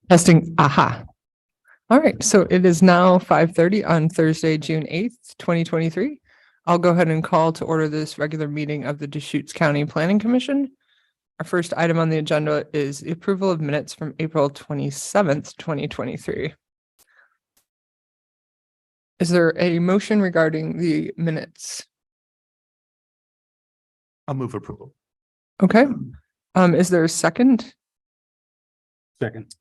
Testing. Aha. All right. So it is now 5:30 on Thursday, June 8th, 2023. I'll go ahead and call to order this regular meeting of the Deschutes County Planning Commission. Our first item on the agenda is the approval of minutes from April 27th, 2023. Is there a motion regarding the minutes? I'll move approval. Okay. Is there a second? Second.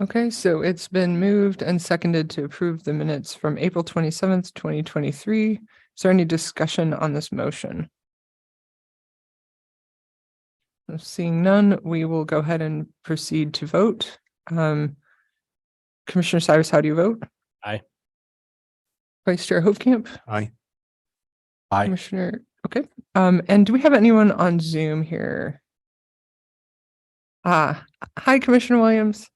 Okay, so it's been moved and seconded to approve the minutes from April 27th, 2023. Is there any discussion on this motion? Seeing none, we will go ahead and proceed to vote. Commissioner Cyrus, how do you vote? Aye. Vice Chair Hofkamp? Aye. Aye. Commissioner, okay. And do we have anyone on Zoom here? Hi, Commissioner Williams.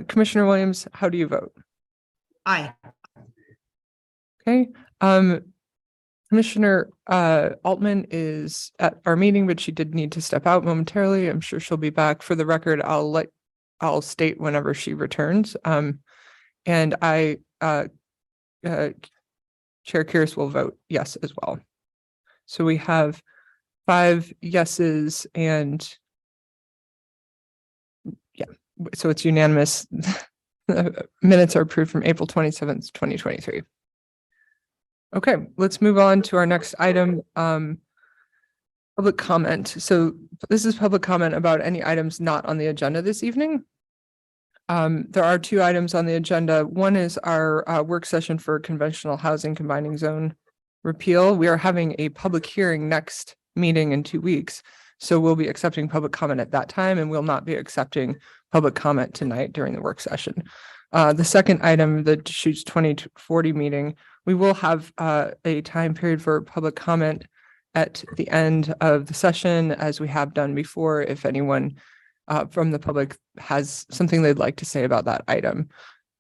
Commissioner Williams, how do you vote? Aye. Okay. Commissioner Altman is at our meeting, but she did need to step out momentarily. I'm sure she'll be back. For the record, I'll state whenever she returns. And I Chair Kearse will vote yes as well. So we have 5 yeses and yeah, so it's unanimous. Minutes are approved from April 27th, 2023. Okay, let's move on to our next item. Public comment. So this is public comment about any items not on the agenda this evening. There are 2 items on the agenda. One is our work session for conventional housing combining zone repeal. We are having a public hearing next meeting in 2 weeks. So we'll be accepting public comment at that time, and we'll not be accepting public comment tonight during the work session. The second item, the Deschutes 2040 meeting, we will have a time period for public comment at the end of the session, as we have done before, if anyone from the public has something they'd like to say about that item.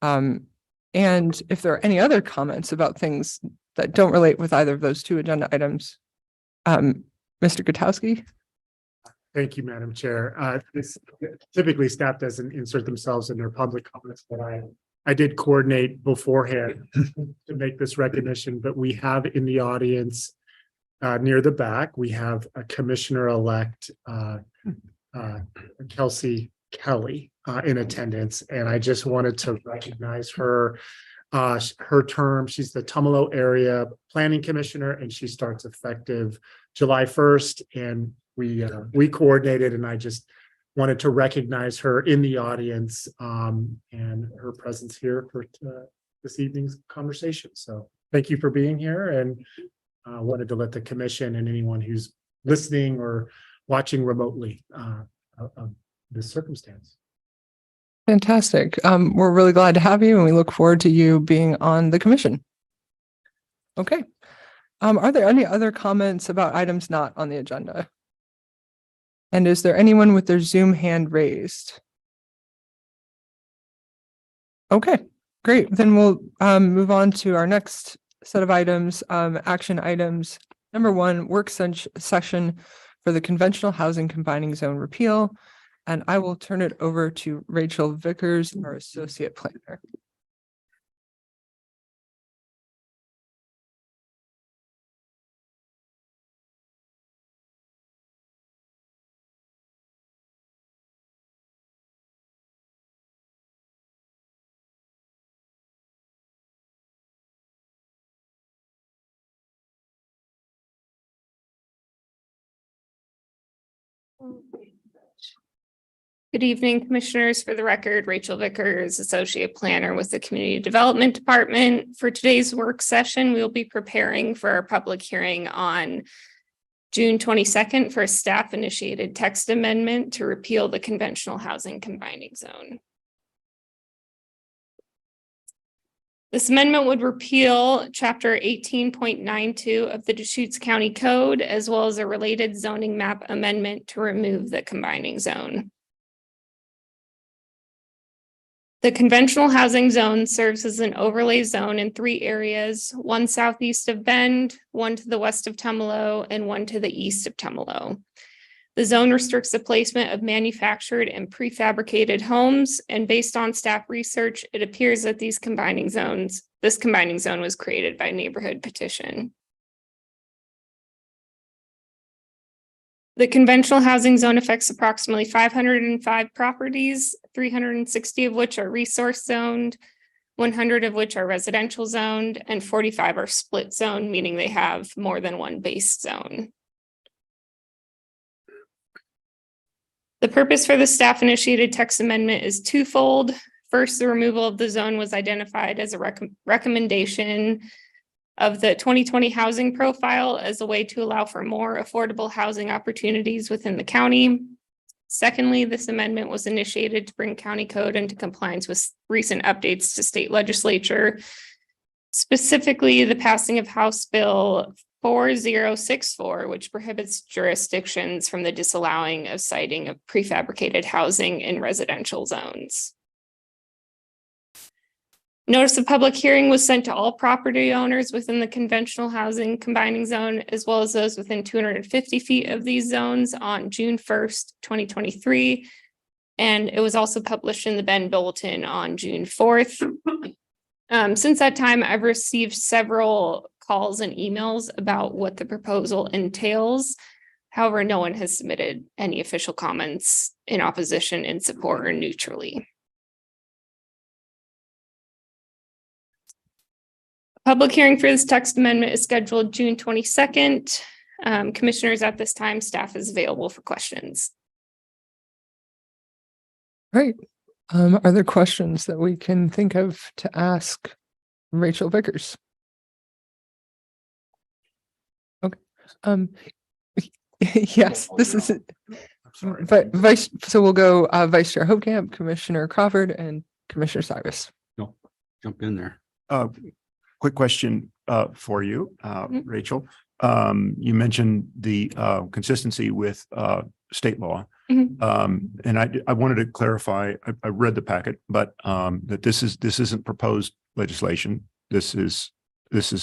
And if there are any other comments about things that don't relate with either of those 2 agenda items, Mr. Gutowski? Thank you, Madam Chair. Typically staff doesn't insert themselves in their public comments, but I did coordinate beforehand to make this recognition, but we have in the audience near the back, we have a Commissioner-elect Kelsey Kelly in attendance, and I just wanted to recognize her. Her term, she's the Tumalo Area Planning Commissioner, and she starts effective July 1st, and we coordinated, and I just wanted to recognize her in the audience and her presence here for this evening's conversation. So thank you for being here, and wanted to let the commission and anyone who's listening or watching remotely of this circumstance. Fantastic. We're really glad to have you, and we look forward to you being on the commission. Okay. Are there any other comments about items not on the agenda? And is there anyone with their Zoom hand raised? Okay, great. Then we'll move on to our next set of items, action items. Number 1, work session for the conventional housing combining zone repeal. And I will turn it over to Rachel Vickers, our associate planner. Good evening, Commissioners. For the record, Rachel Vickers, Associate Planner with the Community Development Department. For today's work session, we will be preparing for our public hearing on June 22nd for a staff-initiated text amendment to repeal the conventional housing combining zone. This amendment would repeal Chapter 18.92 of the Deschutes County Code, as well as a related zoning map amendment to remove the combining zone. The conventional housing zone serves as an overlay zone in 3 areas, 1 southeast of Bend, 1 to the west of Tumalo, and 1 to the east of Tumalo. The zone restricts the placement of manufactured and prefabricated homes, and based on staff research, it appears that this combining zone was created by neighborhood petition. The conventional housing zone affects approximately 505 properties, 360 of which are resource zoned, 100 of which are residential zoned, and 45 are split zone, meaning they have more than one base zone. The purpose for the staff initiated text amendment is twofold. First, the removal of the zone was identified as a recommendation of the 2020 housing profile as a way to allow for more affordable housing opportunities within the county. Secondly, this amendment was initiated to bring county code into compliance with recent updates to state legislature, specifically the passing of House Bill 4064, which prohibits jurisdictions from the disallowing of siting of prefabricated housing in residential zones. Notice of public hearing was sent to all property owners within the conventional housing combining zone, as well as those within 250 feet of these zones on June 1st, 2023. And it was also published in the Bend Bulletin on June 4th. Since that time, I've received several calls and emails about what the proposal entails. However, no one has submitted any official comments in opposition, in support, or neutrally. Public hearing for this text amendment is scheduled June 22nd. Commissioners, at this time, staff is available for questions. Right. Are there questions that we can think of to ask Rachel Vickers? Okay. Yes, this is it. But so we'll go Vice Chair Hopecamp, Commissioner Crawford, and Commissioner Cyrus. No, jump in there. Quick question for you, Rachel. You mentioned the consistency with state law. Mhm. And I wanted to clarify, I read the packet, but that this isn't proposed legislation. This is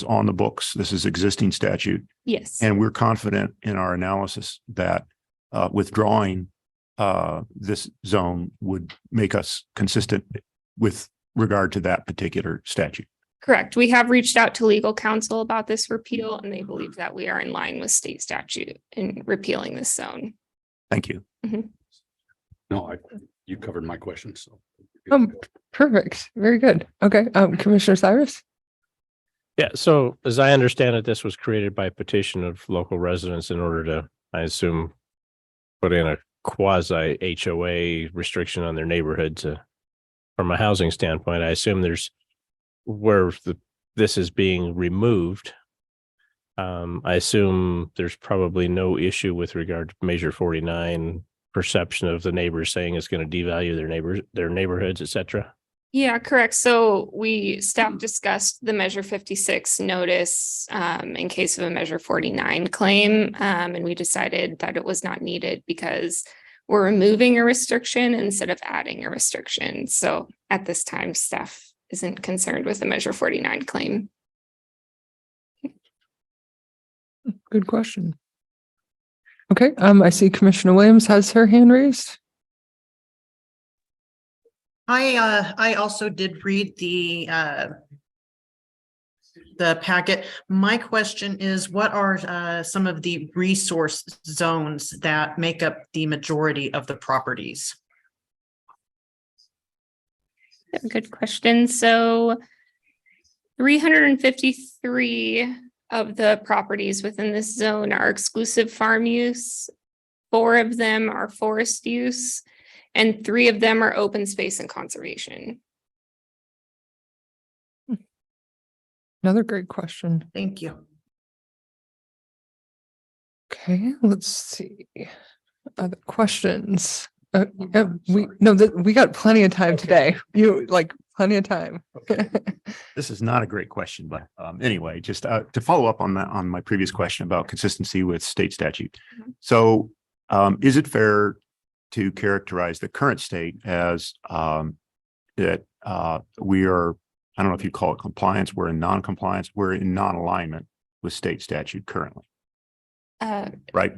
on the books. This is existing statute. Yes. And we're confident in our analysis that withdrawing this zone would make us consistent with regard to that particular statute. Correct. We have reached out to legal counsel about this repeal, and they believe that we are in line with state statute in repealing this zone. Thank you. No, you covered my question, so. Perfect. Very good. Okay. Commissioner Cyrus? Yeah, so as I understand it, this was created by petition of local residents in order to, I assume, put in a quasi HOA restriction on their neighborhood to, from a housing standpoint. I assume there's where this is being removed. I assume there's probably no issue with regard to Measure 49 perception of the neighbors saying it's going to devalue their neighborhoods, et cetera. Yeah, correct. So staff discussed the Measure 56 notice in case of a Measure 49 claim, and we decided that it was not needed because we're removing a restriction instead of adding a restriction. So at this time, staff isn't concerned with the Measure 49 claim. Good question. Okay. I see Commissioner Williams has her hand raised. I also did read the packet. My question is, what are some of the resource zones that make up the majority of the properties? Good question. So 353 of the properties within this zone are exclusive farm use. 4 of them are forest use, and 3 of them are open space and conservation. Another great question. Thank you. Okay, let's see. Other questions? We got plenty of time today. Plenty of time. This is not a great question, but anyway, just to follow up on that, on my previous question about consistency with state statute. So is it fair to characterize the current state as that we are, I don't know if you call it compliance, we're in non-compliance, we're in non-alignment with state statute currently, right?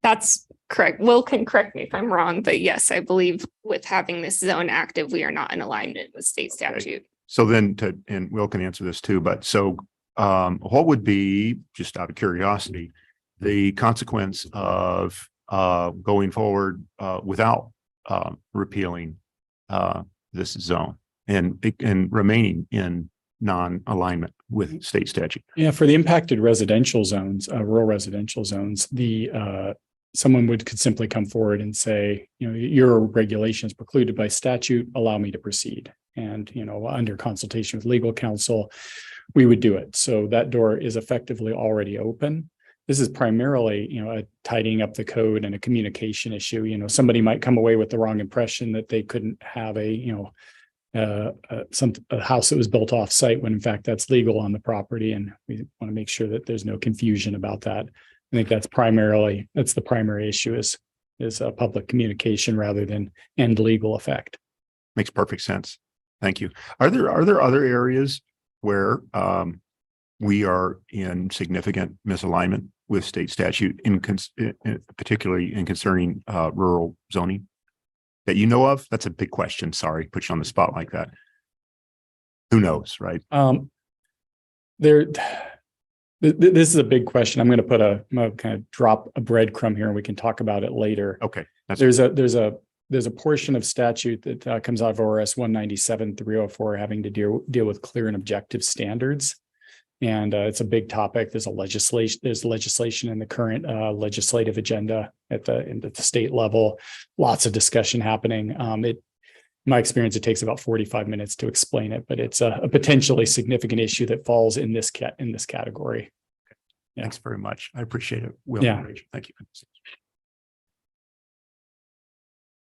That's correct. Will can correct me if I'm wrong, but yes, I believe with having this zone active, we are not in alignment with state Okay. statute. So then and Will can answer this too, but so what would be, just out of curiosity, the consequence of going forward without repealing this zone and remaining in non-alignment with state statute? Yeah, for the impacted residential zones, rural residential zones, someone could simply come forward and say, your regulation is precluded by statute, allow me to proceed. And, under consultation with legal counsel, we would do it. So that door is effectively already open. This is primarily, a tidying up the code and a communication issue. Somebody might come away with the wrong impression that they couldn't have a house that was built off site when in fact that's legal on the property. And we want to make sure that there's no confusion about that. I think that's the primary issue is a public communication rather than end legal effect. Makes perfect sense. Thank you. Are there other areas where we are in significant misalignment with state statute, particularly in concerning rural zoning that you know of? That's a big question. Sorry, put you on the spot like that. Who knows, right? This is a big question. I'm going to kind of drop a breadcrumb here and we can talk about it later. Okay. There's a portion of statute that comes out of ORS 197-304 having to deal with clear and objective standards. And it's a big topic. There's legislation in the current legislative agenda at the state level. Lots of discussion happening. In my experience, it takes about 45 minutes to explain it, but it's a potentially significant issue that falls in this category. Yeah. Thanks very much. I appreciate it. Will Yeah. and Rachel. Thank you.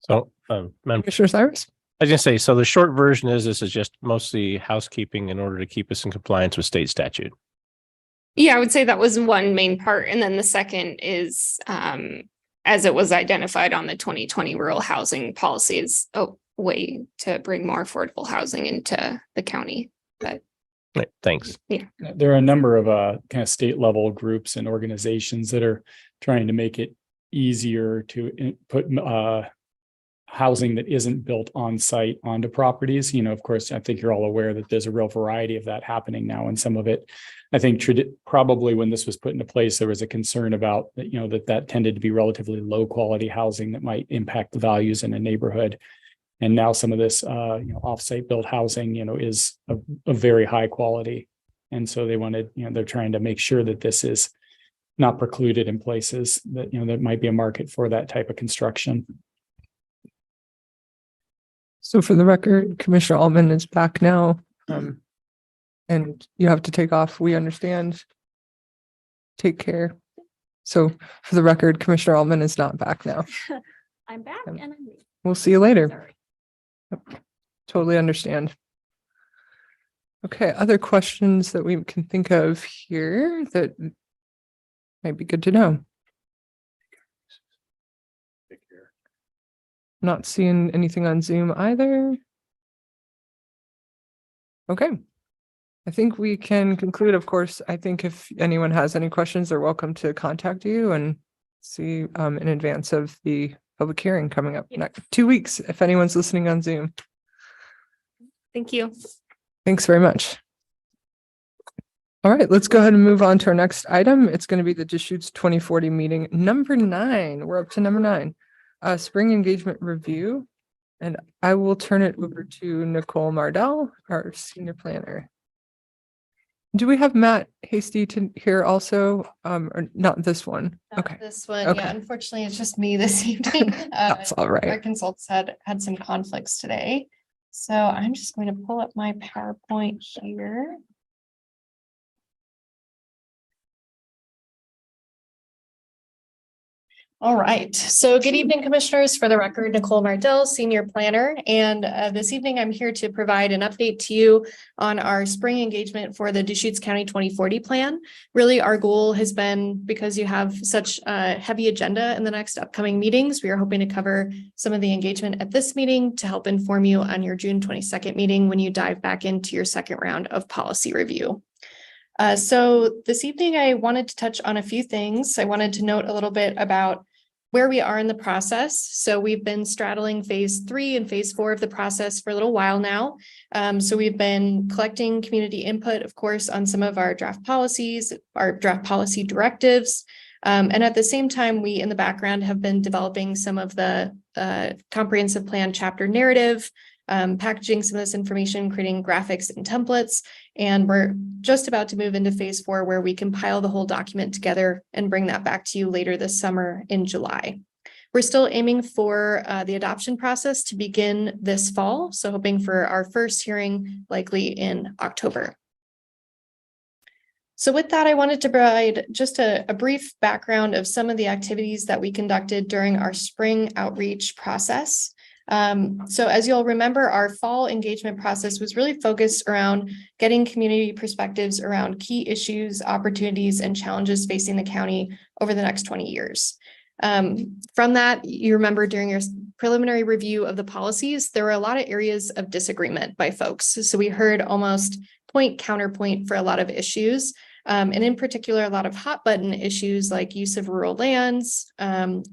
So, Madam, Commissioner Cyrus? I was gonna say, so the short version is this is just mostly housekeeping in order to keep us in compliance with state statute. Yeah, I would say that was one main part. And then the second is, as it was identified on the 2020 rural housing policy, is a way to bring more affordable housing into the county. But Right, thanks. There are a number of kind of state level groups and organizations that are trying to make it easier to put housing that isn't built on site onto properties. Of course, I think you're all aware that there's a real variety of that happening now. And some of it, I think probably when this was put into place, there was a concern about that, that tended to be relatively low quality housing that might impact the values in a neighborhood. And now some of this, offsite built housing, is of very high quality. And so they wanted, they're trying to make sure that this is not precluded in places that, that might be a market for that type of construction. So for the record, Commissioner Altman is back now. And you have to take off. We understand. Take care. So for the record, Commissioner Altman is not back now. I'm back and I'm leaving. We'll see you later. Sorry. Totally understand. Okay, other questions that we can think of here that might be good to know. Not seeing anything on Zoom either. Okay. I think we can conclude. Of course, I think if anyone has any questions, they're welcome to contact you and see in advance of the public hearing coming up next 2 weeks, if anyone's listening on Zoom. thank you. Thanks very much. All right, let's go ahead and move on to our next item. It's going to be the Deschutes 2040 meeting number 9. We're up to number 9. Spring engagement review. And I will turn it over to Nicole Mardell, our senior planner. Do we have Matt Hasty to here also, or not this one? Not Okay, This one, Okay. yeah, unfortunately, it's just me this evening. that's all Our right. consultants had some conflicts today. So I'm just going to pull up my PowerPoint here. All right, so good evening, commissioners. For the record, Nicole Mardell, senior planner, and this evening I'm here to provide an update to you on our spring engagement for the Deschutes County 2040 plan. Really, our goal has been, because you have such a heavy agenda in the next upcoming meetings, we are hoping to cover some of the engagement at this meeting to help inform you on your June 22nd meeting when you dive back into your second round of policy review. So this evening, I wanted to touch on a few things. I wanted to note a little bit about where we are in the process. So we've been straddling phase 3 and phase 4 of the process for a little while now. So we've been collecting community input, of course, on some of our draft policies, our draft policy directives. And at the same time, we in the background have been developing some of the comprehensive plan chapter narrative, packaging some of this information, creating graphics and templates. And we're just about to move into phase 4, where we compile the whole document together and bring that back to you later this summer in July. We're still aiming for the adoption process to begin this fall. So hoping for our first hearing likely in October. So with that, I wanted to provide just a brief background of some of the activities that we conducted during our spring outreach process. So as you'll remember, our fall engagement process was really focused around getting community perspectives around key issues, opportunities, and challenges facing the county over the next 20 years. From that, you remember during your preliminary review of the policies, there were a lot of areas of disagreement by folks. So we heard almost point counterpoint for a lot of issues. And in particular, a lot of hot button issues like use of rural lands,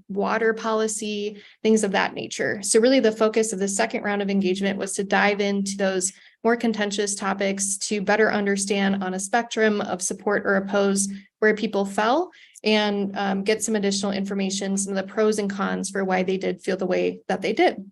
water policy, things of that nature. So really the focus of the second round of engagement was to dive into those more contentious topics to better understand on a spectrum of support or oppose where people fell, and get some additional information, some of the pros and cons for why they did feel the way that they did.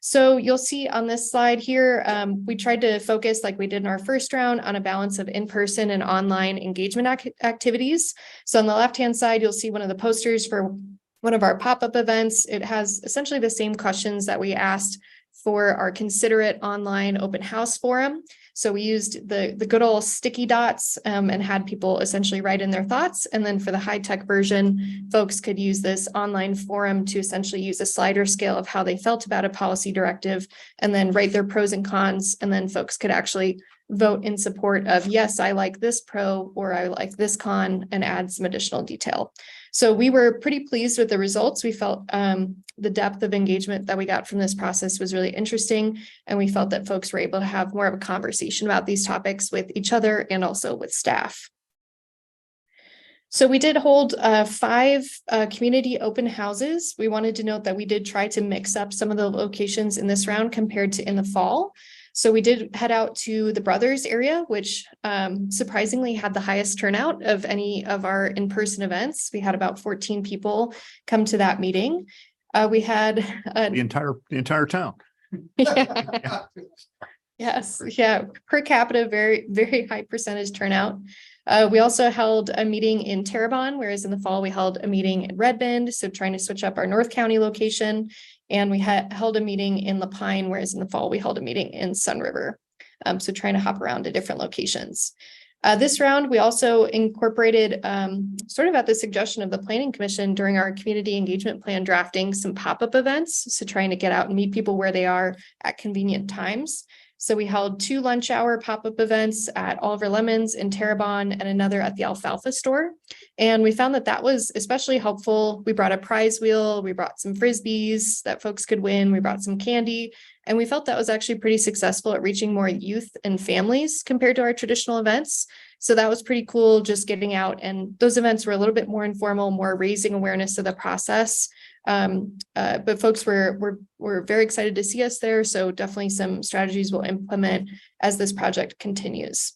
So you'll see on this slide here, we tried to focus, like we did in our first round, on a balance of in-person and online engagement activities. So on the left-hand side, you'll see one of the posters for one of our pop-up events. It has essentially the same questions that we asked for our Considerate online open house forum. So we used the good old sticky dots and had people essentially write in their thoughts. And then for the high-tech version, folks could use this online forum to essentially use a slider scale of how they felt about a policy directive and then write their pros and cons. And then folks could actually vote in support of, yes, I like this pro or I like this con, and add some additional detail. So we were pretty pleased with the results. We felt the depth of engagement that we got from this process was really interesting. And we felt that folks were able to have more of a conversation about these topics with each other and also with staff. So we did hold 5 community open houses. We wanted to note that we did try to mix up some of the locations in this round compared to in the fall. So we did head out to the Brothers area, which surprisingly had the highest turnout of any of our in-person events. We had about 14 people come to that meeting. We had The entire town. yeah. Yes, yeah, per capita, very, very high percentage turnout. We also held a meeting in Terrebonne, whereas in the fall we held a meeting in Red Bend, so trying to switch up our North County location. And we held a meeting in La Pine, whereas in the fall we held a meeting in Sun River. So trying to hop around to different locations. This round, we also incorporated, sort of at the suggestion of the Planning Commission during our community engagement plan drafting, some pop-up events. So trying to get out and meet people where they are at convenient times. So we held 2 lunch hour pop-up events at Oliver Lemons in Terrebonne and another at the Alfalfa store. And we found that that was especially helpful. We brought a prize wheel, we brought some Frisbees that folks could win, we brought some candy, and we felt that was actually pretty successful at reaching more youth and families compared to our traditional events. So that was pretty cool, just getting out, and those events were a little bit more informal, more raising awareness of the process. But folks were very excited to see us there. So definitely some strategies we'll implement as this project continues.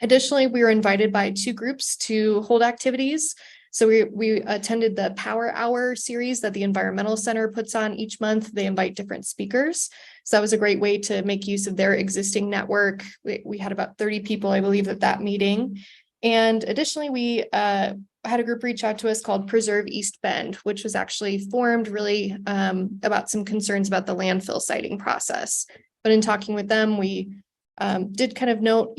Additionally, we were invited by 2 groups to hold activities. So we attended the Power Hour series that the Environmental Center puts on each month. They invite different speakers. So that was a great way to make use of their existing network. We had about 30 people, I believe, at that meeting. And additionally, we had a group reach out to us called Preserve East Bend, which was actually formed really about some concerns about the landfill siting process. But in talking with them, we did kind of note,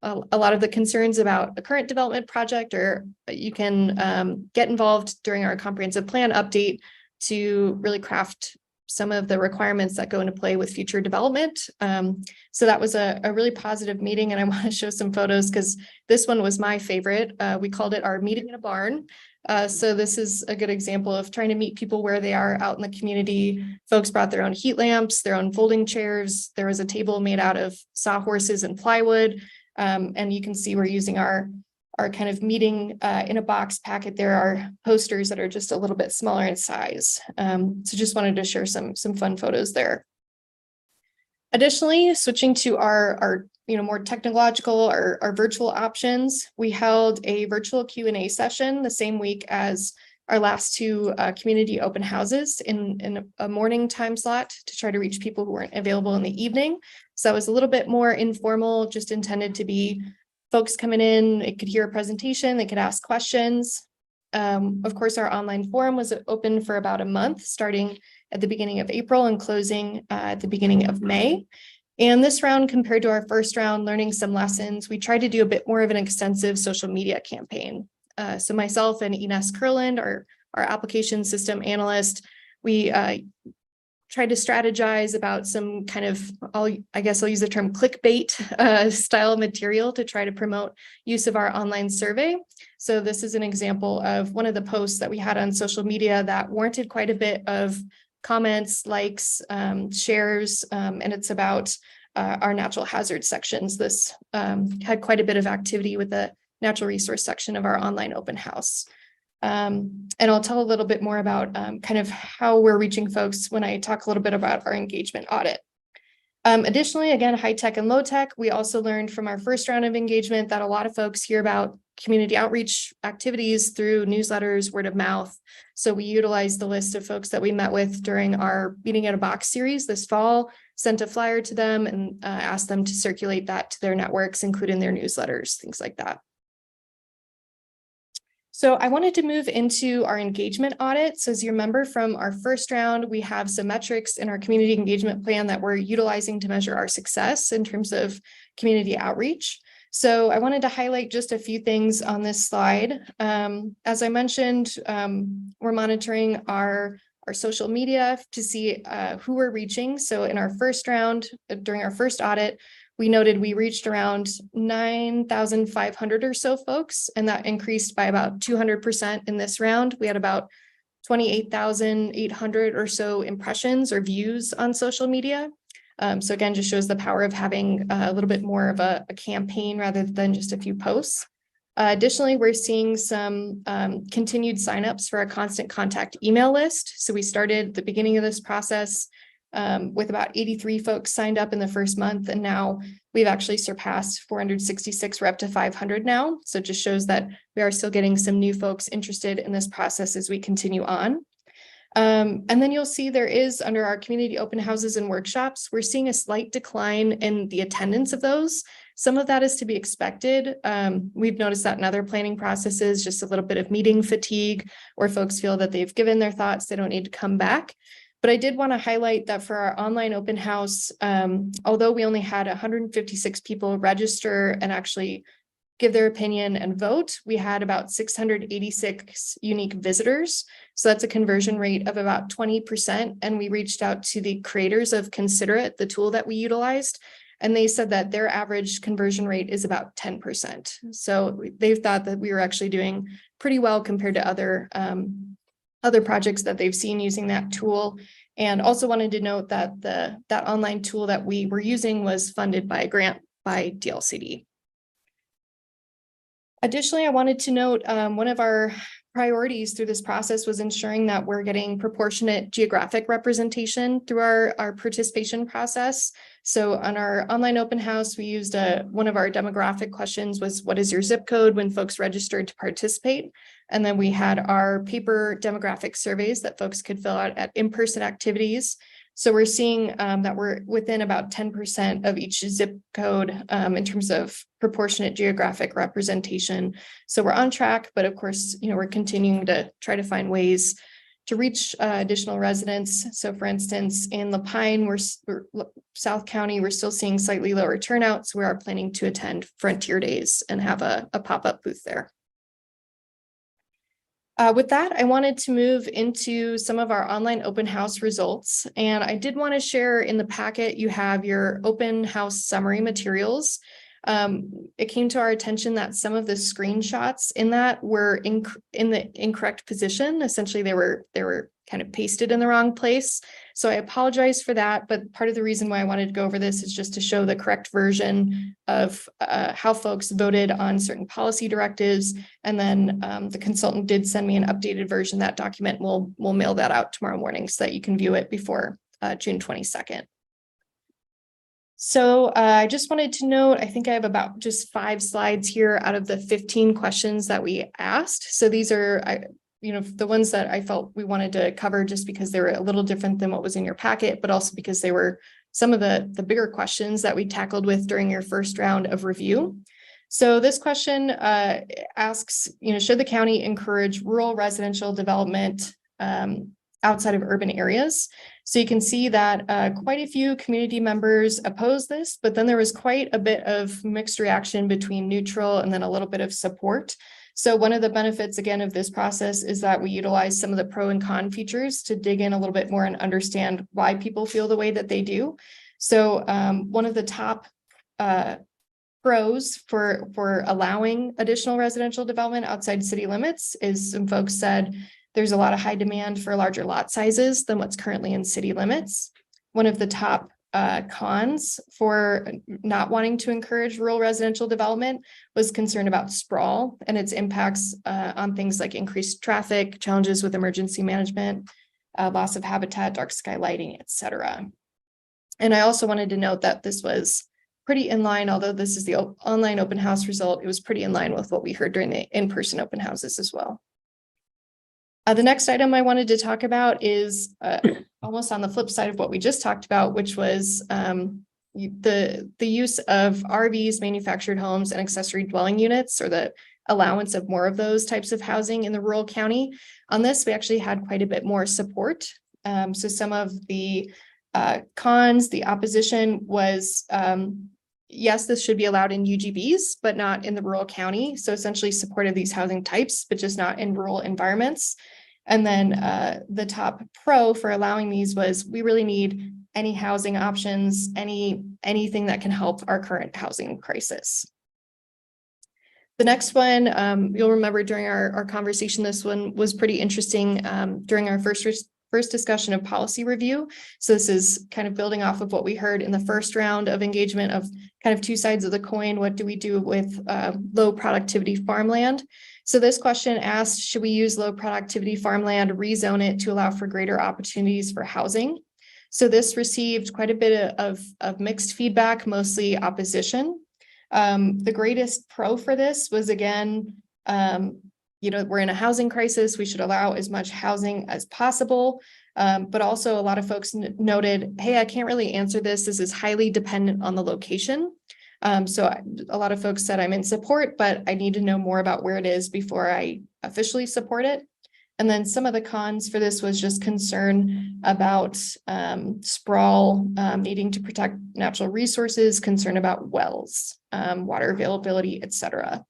a lot of the concerns about a current development project, or you can get involved during our comprehensive plan update to really craft some of the requirements that go into play with future development. So that was a really positive meeting, and I want to show some photos because this one was my favorite. We called it our meeting in a barn. So this is a good example of trying to meet people where they are out in the community. Folks brought their own heat lamps, their own folding chairs. There was a table made out of sawhorses and plywood. And you can see we're using our our kind of meeting in a box packet, there are posters that are just a little bit smaller in size. So just wanted to share some fun photos there. Additionally, switching to our more technological, our virtual options, we held a virtual Q&A session the same week as our last two community open houses in a morning time slot to try to reach people who weren't available in the evening. So it was a little bit more informal, just intended to be folks coming in, they could hear a presentation, they could ask questions. Of course, our online forum was open for about a month, starting at the beginning of April and closing at the beginning of May. And this round, compared to our first round, learning some lessons, we tried to do a bit more of an extensive social media campaign. So myself and Ines Kurland, our application system analyst, we tried to strategize about some kind of, I guess I'll use the term clickbait style material to try to promote use of our online survey. So this is an example of one of the posts that we had on social media that warranted quite a bit of comments, likes, shares, and it's about our natural hazard sections. This had quite a bit of activity with the natural resource section of our online open house. And I'll tell a little bit more about kind of how we're reaching folks when I talk a little bit about our engagement audit. Additionally, again, high tech and low tech, we also learned from our first round of engagement that a lot of folks hear about community outreach activities through newsletters, word of mouth. So we utilized the list of folks that we met with during our Meeting in a Box series this fall, sent a flyer to them and asked them to circulate that to their networks, including their newsletters, things like that. So I wanted to move into our engagement audit. So as you remember from our first round, we have some metrics in our community engagement plan that we're utilizing to measure our success in terms of community outreach. So I wanted to highlight just a few things on this slide. As I mentioned, we're monitoring our social media to see who we're reaching. So in our first round, during our first audit, we noted we reached around 9,500 or so folks, and that increased by about 200% in this round. We had about 28,800 or so impressions or views on social media. So again, just shows the power of having a little bit more of a campaign rather than just a few posts. Additionally, we're seeing some continued signups for our constant contact email list. So we started the beginning of this process with about 83 folks signed up in the first month, and now we've actually surpassed 466. We're up to 500 now. So it just shows that we are still getting some new folks interested in this process as we continue on. And then you'll see there is, under our community open houses and workshops, we're seeing a slight decline in the attendance of those. Some of that is to be expected. We've noticed that in other planning processes, just a little bit of meeting fatigue, or folks feel that they've given their thoughts, they don't need to come back. But I did want to highlight that for our online open house, although we only had 156 people register and actually give their opinion and vote, we had about 686 unique visitors. So that's a conversion rate of about 20%. And we reached out to the creators of Consider It, the tool that we utilized, and they said that their average conversion rate is about 10%. So they thought that we were actually doing pretty well compared to other projects that they've seen using that tool. And also wanted to note that that online tool that we were using was funded by a grant by DLCD. Additionally, I wanted to note one of our priorities through this process was ensuring that we're getting proportionate geographic representation through our participation process. So on our online open house, we used one of our demographic questions was, what is your zip code, when folks registered to participate? And then we had our paper demographic surveys that folks could fill out at in-person activities. So we're seeing that we're within about 10% of each zip code in terms of proportionate geographic representation. So we're on track, but of course, we're continuing to try to find ways to reach additional residents. So for instance, in La Pine, we're South County, we're still seeing slightly lower turnouts. We are planning to attend Frontier Days and have a pop-up booth there. With that, I wanted to move into some of our online open house results. And I did want to share in the packet, you have your open house summary materials. It came to our attention that some of the screenshots in that were in the incorrect position. Essentially, they were kind of pasted in the wrong place. So I apologize for that, but part of the reason why I wanted to go over this is just to show the correct version of how folks voted on certain policy directives. And then the consultant did send me an updated version. That document we'll mail that out tomorrow morning so that you can view it before June 22nd. So I just wanted to note, I think I have about just 5 slides here out of the 15 questions that we asked. So these are, the ones that I felt we wanted to cover just because they were a little different than what was in your packet, but also because they were some of the bigger questions that we tackled with during your first round of review. So this question asks, should the county encourage rural residential development outside of urban areas? So you can see that quite a few community members oppose this, but then there was quite a bit of mixed reaction between neutral and then a little bit of support. So one of the benefits, again, of this process is that we utilize some of the pro and con features to dig in a little bit more and understand why people feel the way that they do. So one of the top pros for allowing additional residential development outside city limits is some folks said there's a lot of high demand for larger lot sizes than what's currently in city limits. One of the top cons for not wanting to encourage rural residential development was concern about sprawl and its impacts on things like increased traffic, challenges with emergency management, loss of habitat, dark sky lighting, etc. And I also wanted to note that this was pretty in line, although this is the online open house result, it was pretty in line with what we heard during the in-person open houses as well. The next item I wanted to talk about is almost on the flip side of what we just talked about, which was the use of RVs, manufactured homes, and accessory dwelling units, or the allowance of more of those types of housing in the rural county. On this, we actually had quite a bit more support. So some of the cons, the opposition was, yes, this should be allowed in UGBs, but not in the rural county. So essentially supported these housing types, but just not in rural environments. And then the top pro for allowing these was we really need any housing options, anything that can help our current housing crisis. The next one, you'll remember during our conversation, this one was pretty interesting during our first discussion of policy review. So this is kind of building off of what we heard in the first round of engagement of kind of 2 sides of the coin. What do we do with low productivity farmland? So this question asked, should we use low productivity farmland, rezone it to allow for greater opportunities for housing? So this received quite a bit of mixed feedback, mostly opposition. The greatest pro for this was, again, we're in a housing crisis. We should allow as much housing as possible. But also a lot of folks noted, hey, I can't really answer this. This is highly dependent on the location. So a lot of folks said I'm in support, but I need to know more about where it is before I officially support it. And then some of the cons for this was just concern about sprawl, needing to protect natural resources, concern about wells, water availability, etc.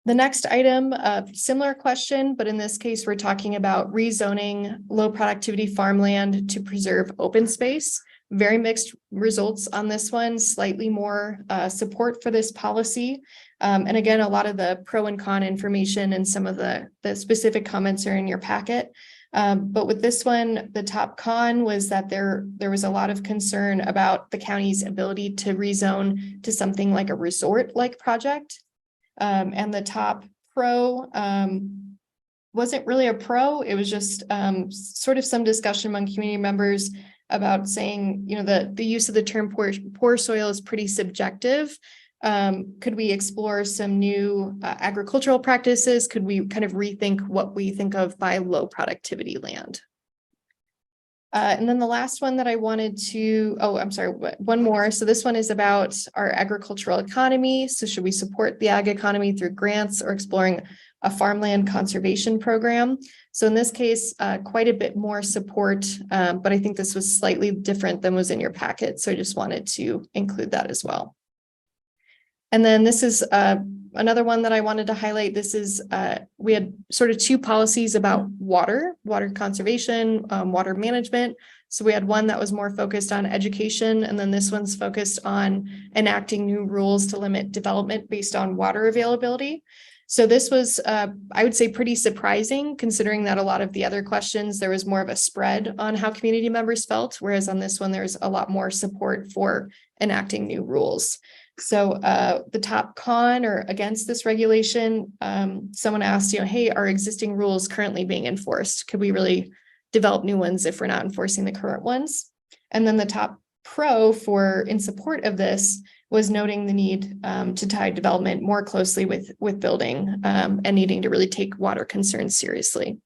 The next item, similar question, but in this case, we're talking about rezoning low productivity farmland to preserve open space. Very mixed results on this one, slightly more support for this policy. And again, a lot of the pro and con information and some of the specific comments are in your packet. But with this one, the top con was that there was a lot of concern about the county's ability to rezone to something like a resort-like project. And the top pro wasn't really a pro. It was just sort of some discussion among community members about saying, the use of the term poor soil is pretty subjective. Could we explore some new agricultural practices? Could we kind of rethink what we think of by low productivity land? And then the last one that I wanted to, one more. So this one is about our agricultural economy. So should we support the ag economy through grants or exploring a farmland conservation program? So in this case, quite a bit more support, but I think this was slightly different than was in your packet. So I just wanted to include that as well. And then this is another one that I wanted to highlight. This is we had sort of two policies about water conservation, water management. So we had one that was more focused on education, and then this one's focused on enacting new rules to limit development based on water availability. So this was, I would say, pretty surprising, considering that a lot of the other questions, there was more of a spread on how community members felt, whereas on this one, there's a lot more support for enacting new rules. So the top con or against this regulation, someone asked, hey, are existing rules currently being enforced? Could we really develop new ones if we're not enforcing the current ones? And then the top pro for in support of this was noting the need to tie development more closely with building and needing to really take water concerns seriously.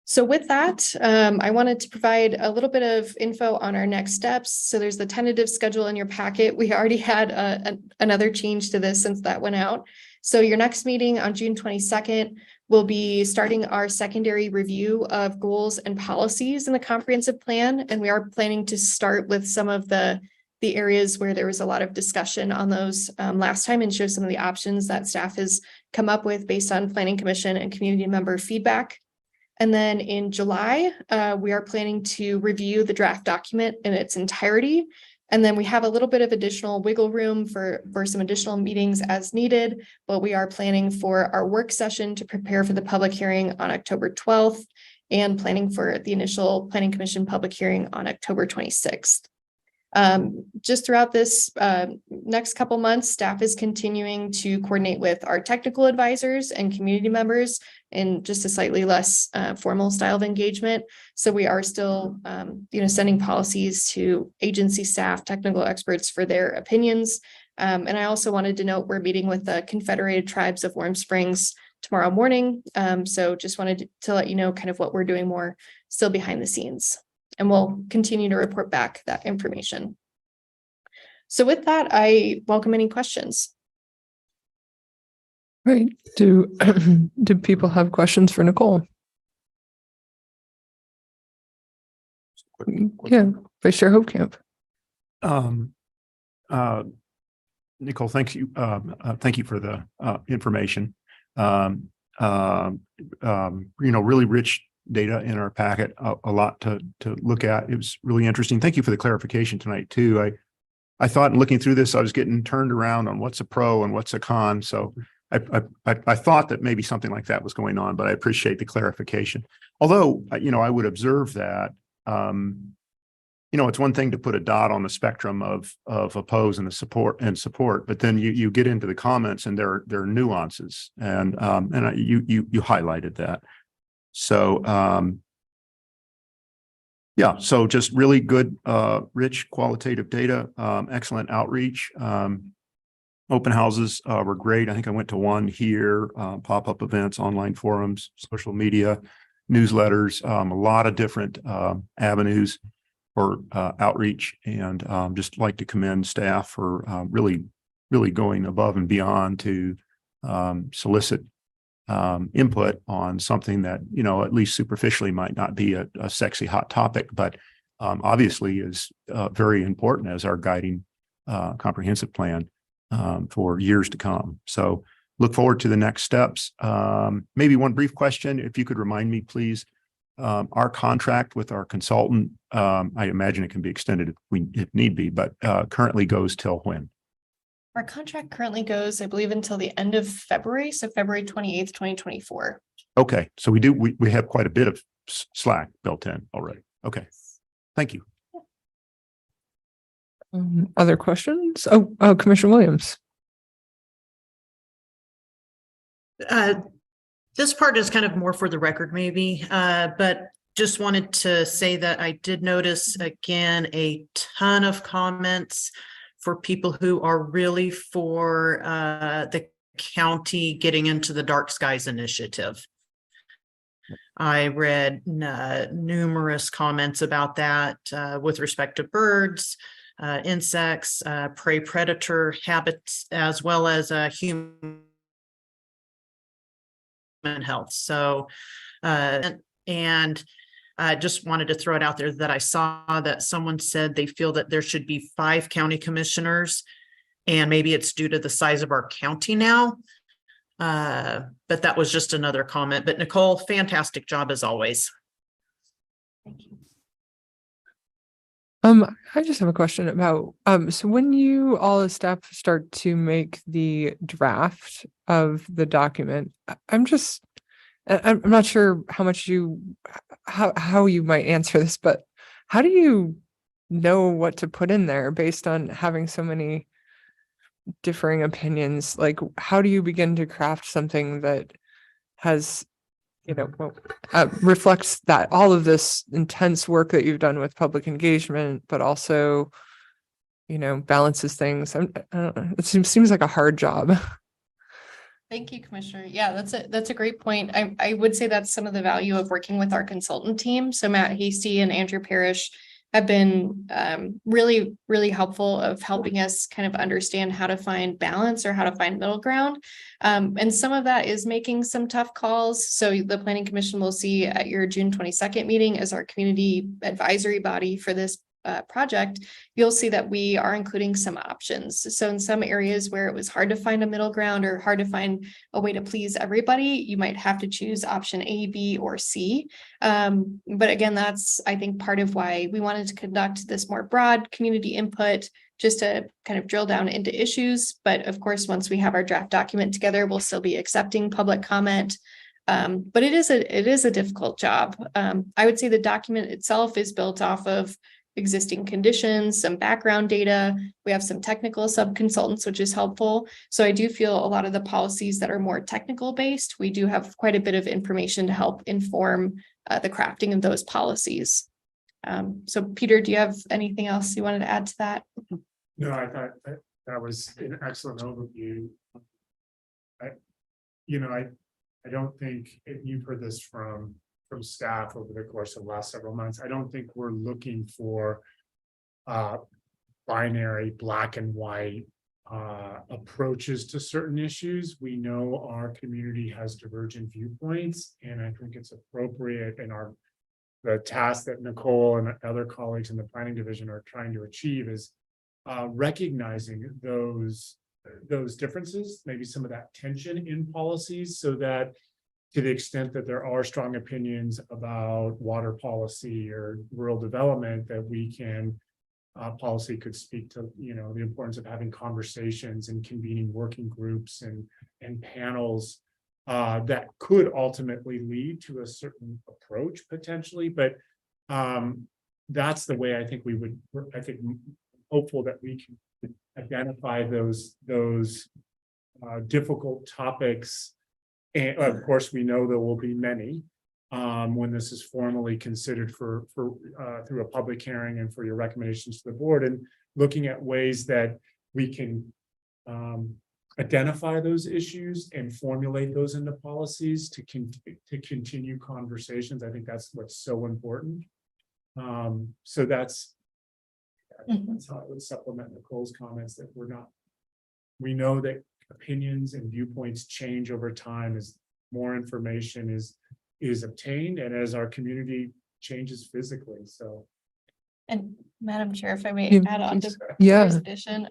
So with that, I wanted to provide a little bit of info on our next steps. So there's the tentative schedule in your packet. We already had another change to this since that went out. So your next meeting on June 22nd, we'll be starting our secondary review of goals and policies in the comprehensive plan. And we are planning to start with some of the areas where there was a lot of discussion on those last time and show some of the options that staff has come up with based on Planning Commission and community member feedback. And then in July, we are planning to review the draft document in its entirety. And then we have a little bit of additional wiggle room for some additional meetings as needed, but we are planning for our work session to prepare for the public hearing on October 12th and planning for the initial Planning Commission public hearing on October 26th. Just throughout this next couple months, staff is continuing to coordinate with our technical advisors and community members in just a slightly less formal style of engagement. So we are still, sending policies to agency staff, technical experts for their opinions. And I also wanted to note we're meeting with the Confederated Tribes of Warm Springs tomorrow morning. So just wanted to let you know kind of what we're doing more still behind the scenes. And we'll continue to report back that information. So with that, I welcome any questions. Right. Do people have questions for Nicole? Yeah, Vice Chair Hopecamp. Nicole, thank you. Thank you for the information. Really rich data in our packet, a lot to look at. It was really interesting. Thank you for the clarification tonight too. I thought in looking through this, I was getting turned around on what's a pro and what's a con. So I thought that maybe something like that was going on, but I appreciate the clarification. Although, I would observe that, it's one thing to put a dot on the spectrum of oppose and the support, but then you get into the comments and there are nuances and you highlighted that. So, so just really good, rich qualitative data, excellent outreach. Open houses were great. I think I went to one here, pop-up events, online forums, social media, newsletters, a lot of different avenues for outreach, and just like to commend staff for really going above and beyond to solicit input on something that, at least superficially might not be a sexy hot topic, but obviously is very important as our guiding comprehensive plan for years to come. So look forward to the next steps. Maybe one brief question, if you could remind me, please. Our contract with our consultant, I imagine it can be extended if need be, but currently goes till when? Our contract currently goes, I believe, until the end of February, so February 28th, 2024. Okay, so we have quite a bit of slack built in already. Okay, thank you. Other questions? Oh, Commissioner Williams. This part is kind of more for the record, maybe, but just wanted to say that I did notice again a ton of comments for people who are really for the county getting into the Dark Skies Initiative. I read numerous comments about that with respect to birds, insects, prey predator habits, as well as human health. So, and I just wanted to throw it out there that I saw that someone said they feel that there should be 5 county commissioners. And maybe it's due to the size of our county now. But that was just another comment. But Nicole, fantastic job as always. Thank you. I just have a question about, so when you all as staff start to make the draft of the document, I'm not sure how much how you might answer this, but how do you know what to put in there based on having so many differing opinions? Like, how do you begin to craft something that has, reflects that all of this intense work that you've done with public engagement, but also, balances things? I don't know. It seems like a hard job. Thank you, Commissioner. Yeah, that's a great point. I would say that's some of the value of working with our consultant team. So Matt Hasty and Andrew Parrish have been really, really helpful of helping us kind of understand how to find balance or how to find middle ground. And some of that is making some tough calls. So the Planning Commission will see at your June 22nd meeting as our community advisory body for this project, you'll see that we are including some options. So in some areas where it was hard to find a middle ground or hard to find a way to please everybody, you might have to choose option A, B, or C. But again, that's, I think, part of why we wanted to conduct this more broad community input, just to kind of drill down into issues. But of course, once we have our draft document together, we'll still be accepting public comment. But it is a difficult job. I would say the document itself is built off of existing conditions, some background data. We have some technical sub-consultants, which is helpful. So I do feel a lot of the policies that are more technical based, we do have quite a bit of information to help inform the crafting of those policies. So Peter, do you have anything else you wanted to add to that? No, I thought that was an excellent overview. I don't think, and you've heard this from staff over the course of the last several months, I don't think we're looking for binary black and white approaches to certain issues. We know our community has divergent viewpoints, and I think it's appropriate in the task that Nicole and other colleagues in the planning division are trying to achieve is recognizing those differences, maybe some of that tension in policies, so that to the extent that there are strong opinions about water policy or rural development, that we can, policy could speak to, the importance of having conversations and convening working groups and panels that could ultimately lead to a certain approach potentially. But that's the way I think hopeful that we can identify those difficult topics. And of course, we know there will be many when this is formally considered for through a public hearing and for your recommendations to the board, and looking at ways that we can identify those issues and formulate those into policies to continue conversations. I think that's what's so important. So that's how I would supplement Nicole's comments, that we know that opinions and viewpoints change over time as more information is obtained and as our community changes physically. So, and Madam Chair, if I may add on to Peter's addition.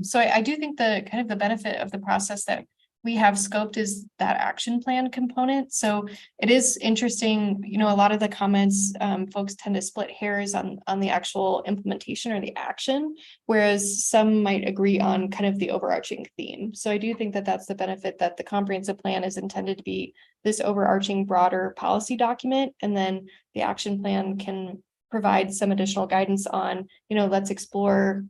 So I do think the benefit of the process that we have scoped is that action plan component. So it is interesting, a lot of the comments, folks tend to split hairs on the actual implementation or the action, whereas some might agree on kind of the overarching theme. So I do think that that's the benefit, that the comprehensive plan is intended to be this overarching broader policy document. And then the action plan can provide some additional guidance on, let's explore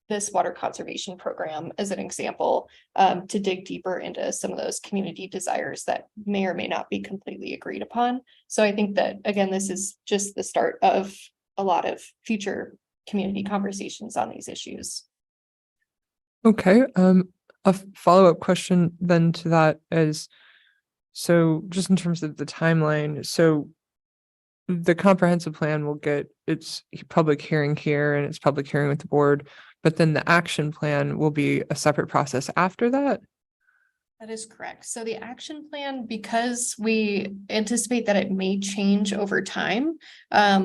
this water conservation program as an example, to dig deeper into some of those community desires that may or may not be completely agreed upon. So I think that, again, this is just the start of a lot of future community conversations on these issues. Okay, a follow-up question then to that is, so just in terms of the timeline, so the comprehensive plan will get its public hearing here and its public hearing with the board, but then the action plan will be a separate process after that? That is correct. So the action plan, because we anticipate that it may change over time,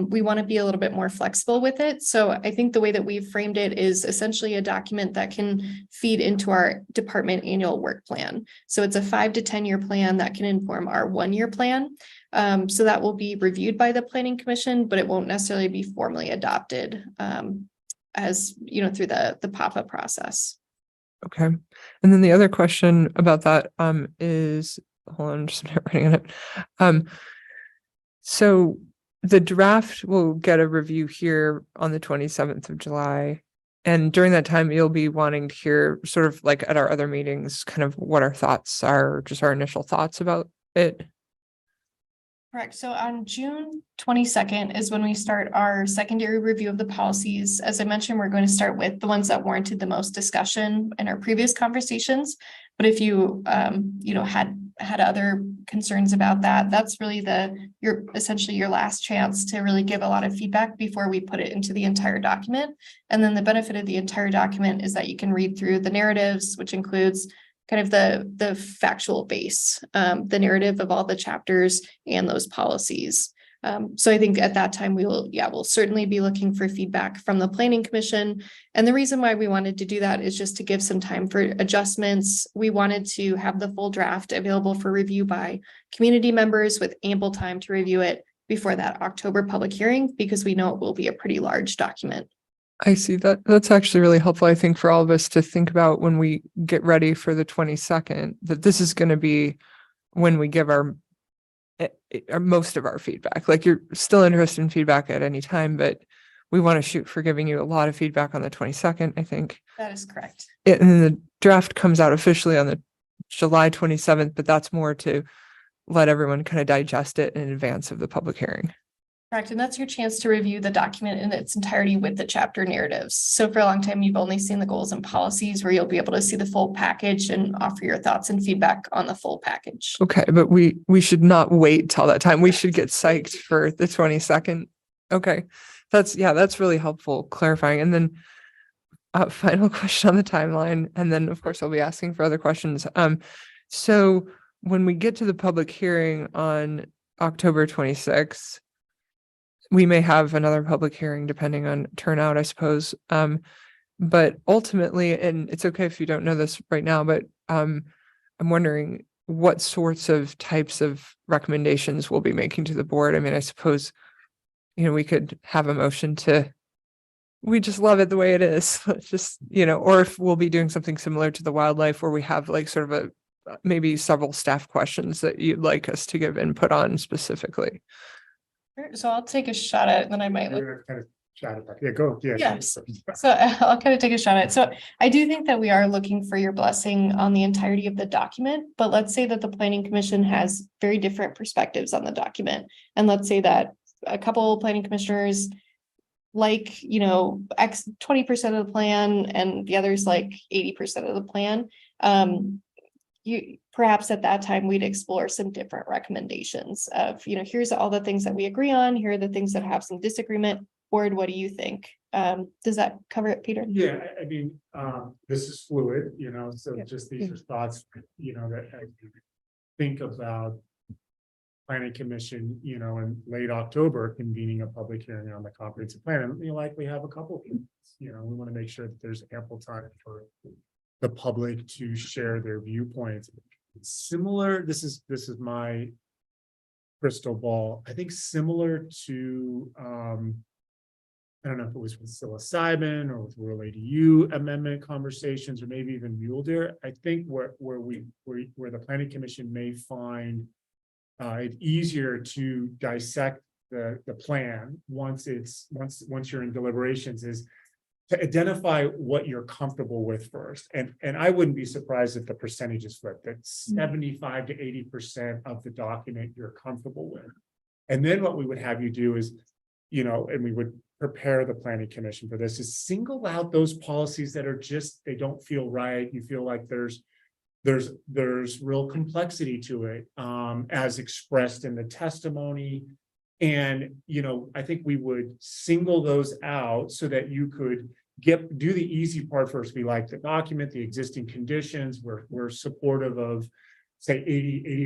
we want to be a little bit more flexible with it. So I think the way that we've framed it is essentially a document that can feed into our department annual work plan. So it's a 5 to 10 year plan that can inform our 1 year plan. So that will be reviewed by the Planning Commission, but it won't necessarily be formally adopted as, through the PAPA process. Okay. And then the other question about that is, hold on, I'm just writing on it. So the draft will get a review here on the 27th of July. And during that time, you'll be wanting to hear sort of like at our other meetings, kind of what our thoughts are, just our initial thoughts about it. Correct. So on June 22nd is when we start our secondary review of the policies. As I mentioned, we're going to start with the ones that warranted the most discussion in our previous conversations. But if you, had other concerns about that, that's really essentially your last chance to really give a lot of feedback before we put it into the entire document. And then the benefit of the entire document is that you can read through the narratives, which includes kind of the factual base, the narrative of all the chapters and those policies. So I think at that time we'll certainly be looking for feedback from the Planning Commission. And the reason why we wanted to do that is just to give some time for adjustments. We wanted to have the full draft available for review by community members with ample time to review it before that October public hearing, because we know it will be a pretty large document. I see that. That's actually really helpful, I think, for all of us to think about when we get ready for the 22nd, that this is going to be when we give our most of our feedback. Like, you're still interested in feedback at any time, but we want to shoot for giving you a lot of feedback on the 22nd, I think. That is correct. And then the draft comes out officially on the July 27th, but that's more to let everyone kind of digest it in advance of the public hearing. Correct. And that's your chance to review the document in its entirety with the chapter narratives. So for a long time, you've only seen the goals and policies, where you'll be able to see the full package and offer your thoughts and feedback on the full package. Okay, but we should not wait till that time. We should get psyched for the 22nd. Okay, that's really helpful clarifying. And then final question on the timeline. And then of course I'll be asking for other questions. So when we get to the public hearing on October 26th, we may have another public hearing depending on turnout, I suppose. But ultimately, and it's okay if you don't know this right now, but I'm wondering what sorts of types of recommendations we'll be making to the board. I mean, I suppose, we could have a motion we just love it the way it is. Let's just, or if we'll be doing something similar to the wildlife, where we have like sort of maybe several staff questions that you'd like us to give input on specifically. So I'll take a shot at it, and then I might look. Kind of chat about, yeah, go, yeah. Yes. So I'll kind of take a shot at it. So I do think that we are looking for your blessing on the entirety of the document, but let's say that the Planning Commission has very different perspectives on the document. And let's say that a couple planning commissioners like, X 20% of the plan, and the others like 80% of the plan. Perhaps at that time we'd explore some different recommendations of, here's all the things that we agree on. Here are the things that have some disagreement. Board, what do you think? Does that cover it, Peter? Yeah, I mean, this is fluid, so Yeah. just these are thoughts, that as you think about Planning Commission, in late October, convening a public hearing on the comprehensive plan, and you likely have a couple of things, we want to make sure that there's ample time for the public to share their viewpoints. Similar, this is my crystal ball. I think similar to, I don't know if it was with psilocybin or with rural ADU amendment conversations, or maybe even mule deer. I think where the Planning Commission may find it easier to dissect the plan once you're in deliberations, is to identify what you're comfortable with first. And I wouldn't be surprised if the percentages flip, that 75 to 80% of the document you're comfortable with. And then what we would have you do is, and we would prepare the Planning Commission for this, is single out those policies that are they don't feel right. You feel like there's real complexity to it, as expressed in the testimony. And, I think we would single those out so that you could do the easy part first. We like to document the existing conditions. We're supportive of, say,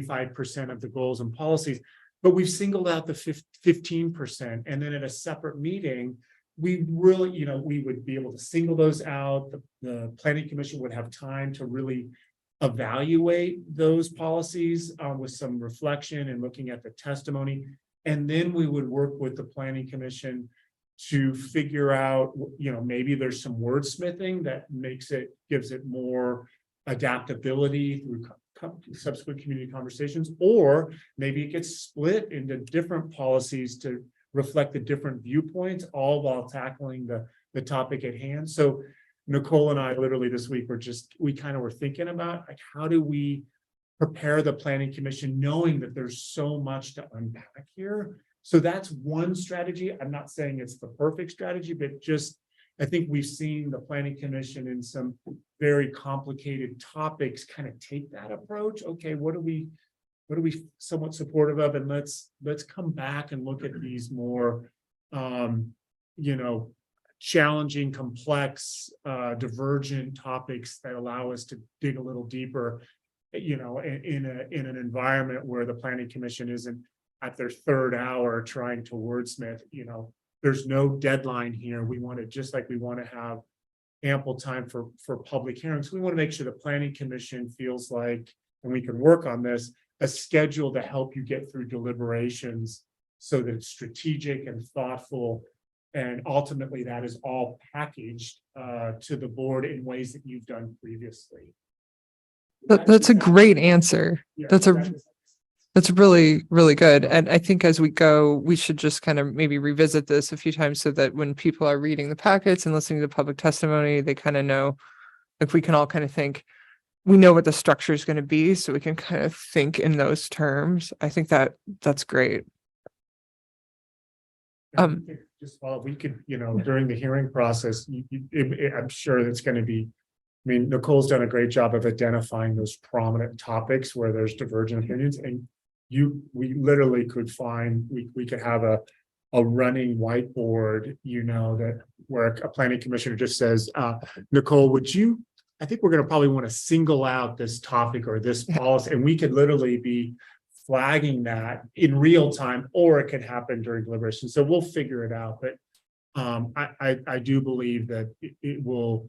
85% of the goals and policies, but we've singled out the 15%. And then at a separate meeting, we really, we would be able to single those out. The planning commission would have time to really evaluate those policies with some reflection and looking at the testimony. And then we would work with the planning commission to figure out, maybe there's some wordsmithing that gives it more adaptability through subsequent community conversations, or maybe it gets split into different policies to reflect the different viewpoints, all while tackling the topic at hand. So Nicole and I literally this week we kind of were thinking about, like, how do we prepare the planning commission knowing that there's so much to unpack here. So that's one strategy. I'm not saying it's the perfect strategy, but just, I think we've seen the planning commission in some very complicated topics kind of take that approach. Okay, what are we somewhat supportive of? And let's come back and look at these more, challenging, complex, divergent topics that allow us to dig a little deeper, in an environment where the planning commission isn't at their third hour trying to wordsmith. There's no deadline here. We want to, just like we want to have ample time for public hearings, we want to make sure the planning commission feels like, and we can work on this, a schedule to help you get through deliberations so that it's strategic and thoughtful. And ultimately that is all packaged to the board in ways that you've done previously. That's a great answer. Yeah, That's really, really good. And I think as we go, we should just kind of maybe revisit this a few times so that when people are reading the packets and listening to public testimony, they kind of know, like, we can all kind of think, we know what the structure is going to be, so we can kind of think in those terms. I think that's great. Just while we could, during the hearing process, I'm sure that's going to be, Nicole's done a great job of identifying those prominent topics where there's divergent opinions, and we literally could find, we could have a running whiteboard, that where a planning commissioner just says, Nicole, I think we're going to probably want to single out this topic or this policy, and we could literally be flagging that in real time, or it could happen during deliberation. So we'll figure it out. But I do believe that it will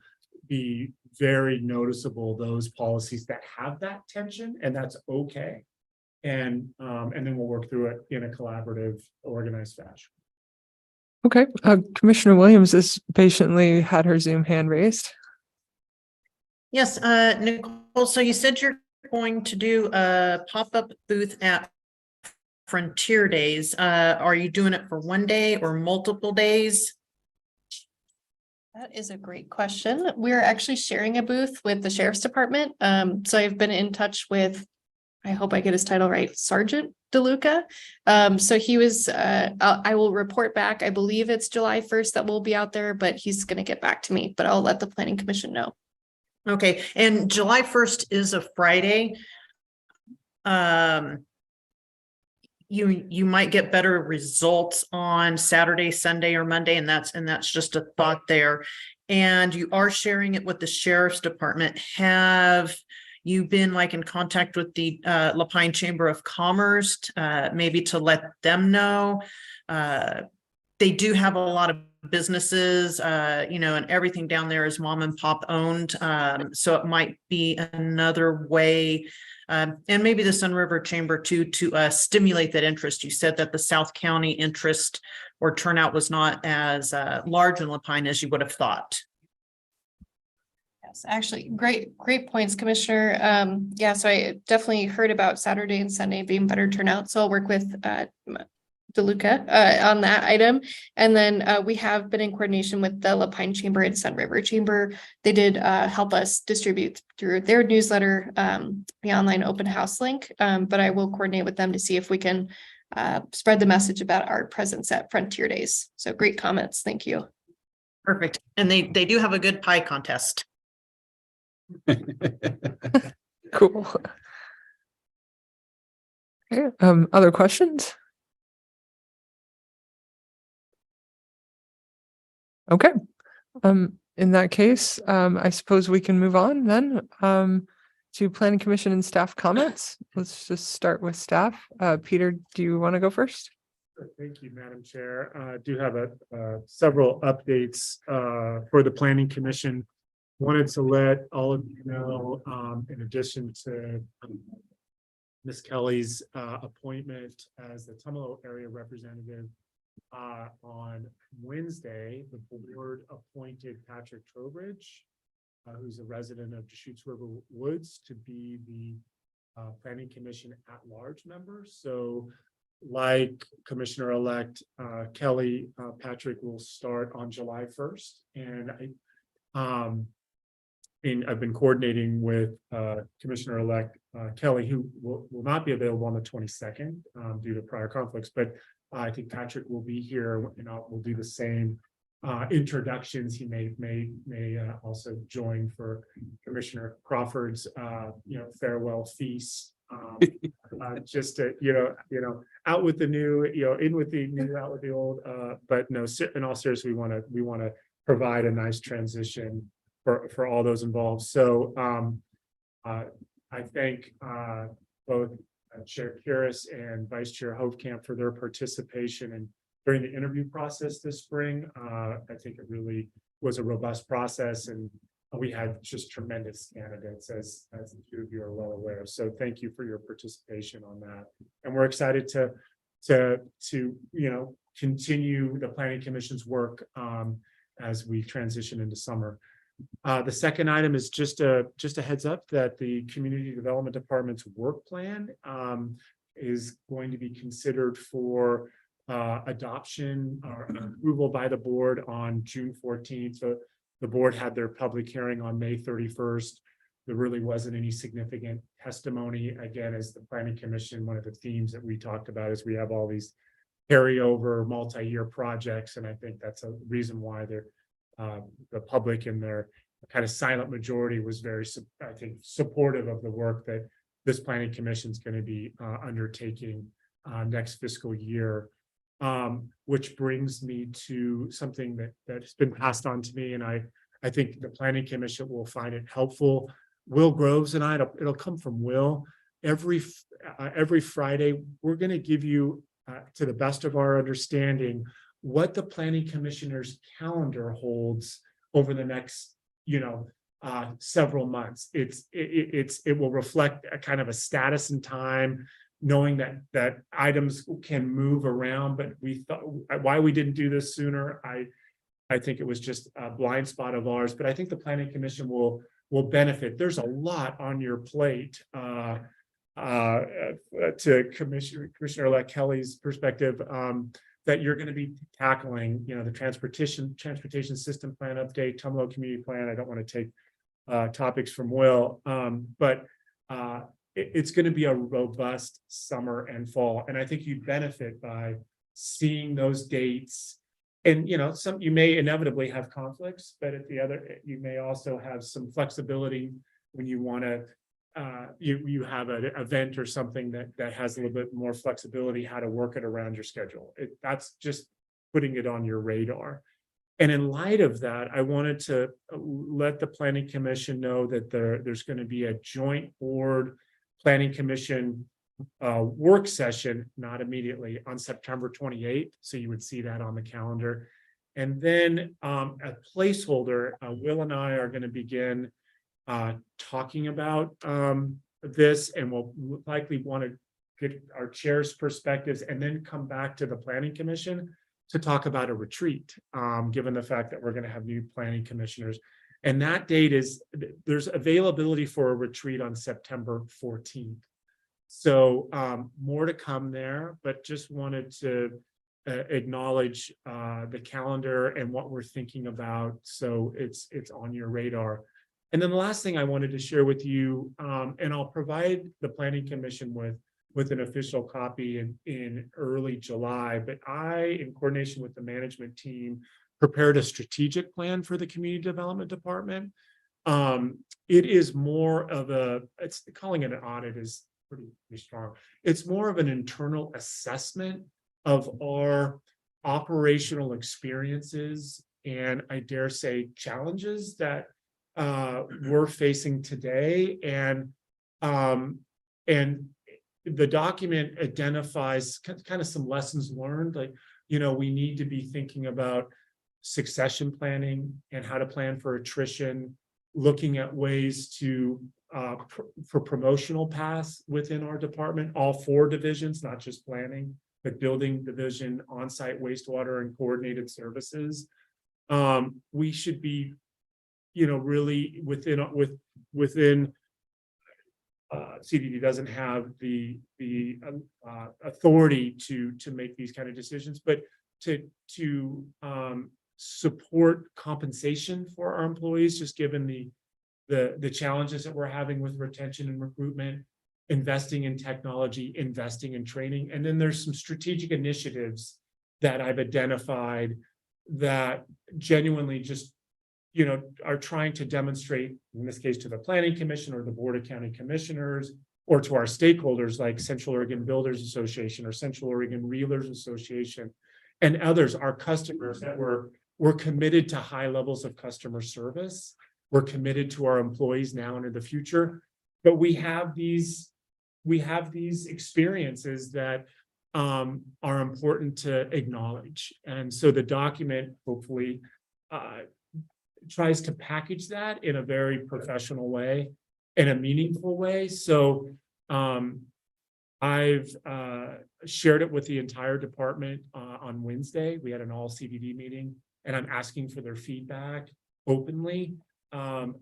be very noticeable, those policies that have that tension, and that's okay. And then we'll work through it in a collaborative, organized fashion. Okay, Commissioner Williams has patiently had her Zoom hand raised. Yes, Nicole, so you said you're going to do a pop-up booth at Frontier Days. Are you doing it for one day or multiple days? That is a great question. We're actually sharing a booth with the Sheriff's Department. So I've been in touch with, I hope I get his title right, Sergeant DeLuca. So he was, I will report back. I believe it's July 1st that we'll be out there, but he's going to get back to me, but I'll let the Planning Commission know. Okay, and July 1st is a Friday. You might get better results on Saturday, Sunday, or Monday, and that's just a thought there. And you are sharing it with the Sheriff's Department. Have you been in contact with the La Pine Chamber of Commerce, maybe to let them know? They do have a lot of businesses, and everything down there is mom and pop owned. So it might be another way, and maybe the Sun River Chamber too, to stimulate that interest. You said that the South County interest or turnout was not as large in La Pine as you would have thought. Yes, actually, great points, Commissioner. Yeah, so I definitely heard about Saturday and Sunday being better turnout. So I'll work with DeLuca on that item. And then we have been in coordination with the La Pine Chamber and Sun River Chamber. They did help us distribute through their newsletter, the online open house link. But I will coordinate with them to see if we can spread the message about our presence at Frontier Days. So great comments. Thank you. Perfect. And they do have a good pie contest. Cool. Okay, other questions? Okay. in that case, I suppose we can move on then to planning commission and staff comments. Let's just start with staff. Peter, do you want to go first? Thank you, Madam Chair. Do have several updates for the Planning Commission. Wanted to let all of you know, in addition to Ms. Kelly's appointment as the Tumalo area representative, on Wednesday, the board appointed Patrick Trowbridge, who's a resident of Deschutes River Woods, to be the Planning Commission at-large member. So like Commissioner-elect Kelly, Patrick will start on July 1st. And I've been coordinating with Commissioner-elect Kelly, who will not be available on the 22nd due to prior conflicts, but I think Patrick will be here and we'll do the same introductions. He may also join for Commissioner Crawford's farewell feast. Just to, out with the new, in with the new, out with the old, but no, in all seriousness, we want to provide a nice transition for all those involved. So I thank both Chair Kiris and Vice Chair Hovkamp for their participation and during the interview process this spring. I think it really was a robust process, and we had just tremendous candidates, as the two of you are well aware. So thank you for your participation on that. And we're excited to continue the Planning Commission's work as we transition into summer. The second item is just a heads up that the Community Development Department's work plan is going to be considered for adoption or approval by the board on June 14th. So the board had their public hearing on May 31st. There really wasn't any significant testimony. Again, as the Planning Commission, one of the themes that we talked about is we have all these carryover multi-year projects, and I think that's a reason why the public in their kind of silent majority was very, I think, supportive of the work that this Planning Commission is going to be undertaking next fiscal year. Which brings me to something that's been passed on to me, and I think the Planning Commission will find it helpful. Will Groves and it'll come from Will. Every Friday, we're going to give you, to the best of our understanding, what the Planning Commissioner's calendar holds over the next, several months. It will reflect a kind of a status and time, knowing that items can move around, but we thought why we didn't do this sooner. I think it was just a blind spot of ours, but I think the Planning Commission will benefit. There's a lot on your plate to Commissioner-elect Kelly's perspective. That you're going to be tackling, the transportation system plan update, Tumalo community plan. I don't want to take topics from Will, but it's going to be a robust summer and fall. And I think you benefit by seeing those dates. And, you may inevitably have conflicts, but at the other, you may also have some flexibility when you want to you have an event or something that has a little bit more flexibility, how to work it around your schedule. That's just putting it on your radar. And in light of that, I wanted to let the Planning Commission know that there's going to be a joint board Planning Commission work session, not immediately, on September 28th. So you would see that on the calendar. And then a placeholder, Will and I are going to begin talking about this, and we'll likely want to get our chair's perspectives and then come back to the Planning Commission to talk about a retreat, given the fact that we're going to have new planning commissioners. And that date there's availability for a retreat on September 14th. So more to come there, but just wanted to acknowledge the calendar and what we're thinking about. So it's on your radar. And then the last thing I wanted to share with you, and I'll provide the Planning Commission with an official copy in early July, but I, in coordination with the management team, prepared a strategic plan for the Community Development Department. It is more of calling it an audit is pretty strong. It's more of an internal assessment of our operational experiences and I dare say challenges that we're facing today. And the document identifies kind of some lessons learned, like, we need to be thinking about succession planning and how to plan for attrition, looking at ways to for promotional paths within our department, all 4 divisions, not just planning, but building division, on-site wastewater and coordinated services. We should be, really within CDD doesn't have the authority to make these kind of decisions, but to support compensation for our employees, just given the challenges that we're having with retention and recruitment, investing in technology, investing in training. And then there's some strategic initiatives that I've identified that genuinely just, are trying to demonstrate, in this case, to the Planning Commission or the Board of County Commissioners, or to our stakeholders like Central Oregon Builders Association or Central Oregon Realtors Association and others, our customers, that we're committed to high levels of customer service. We're committed to our employees now and in the future, but we have these experiences that are important to acknowledge. And so the document hopefully tries to package that in a very professional way, in a meaningful way. So I've shared it with the entire department on Wednesday. We had an all CDD meeting, and I'm asking for their feedback openly of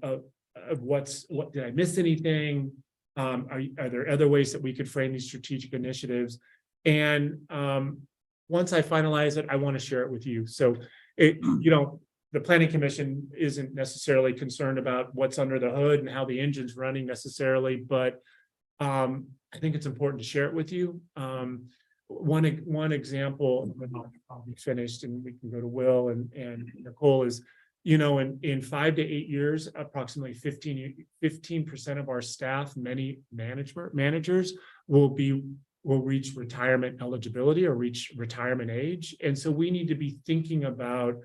what did I miss anything? Are there other ways that we could frame these strategic initiatives? And once I finalize it, I want to share it with you. So the Planning Commission isn't necessarily concerned about what's under the hood and how the engine's running necessarily, but I think it's important to share it with you. One example, I'll be finished and we can go to Will and Nicole, is, in 5 to 8 years, approximately 15% of our staff, many managers will reach retirement eligibility or reach retirement age. And so we need to be thinking about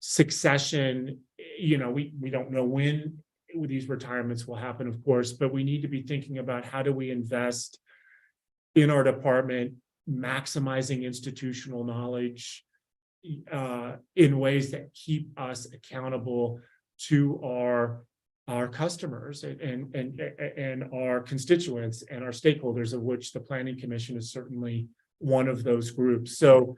succession. We don't know when these retirements will happen, of course, but we need to be thinking about how do we invest in our department, maximizing institutional knowledge in ways that keep us accountable to our customers and our constituents and our stakeholders, of which the Planning Commission is certainly one of those groups. So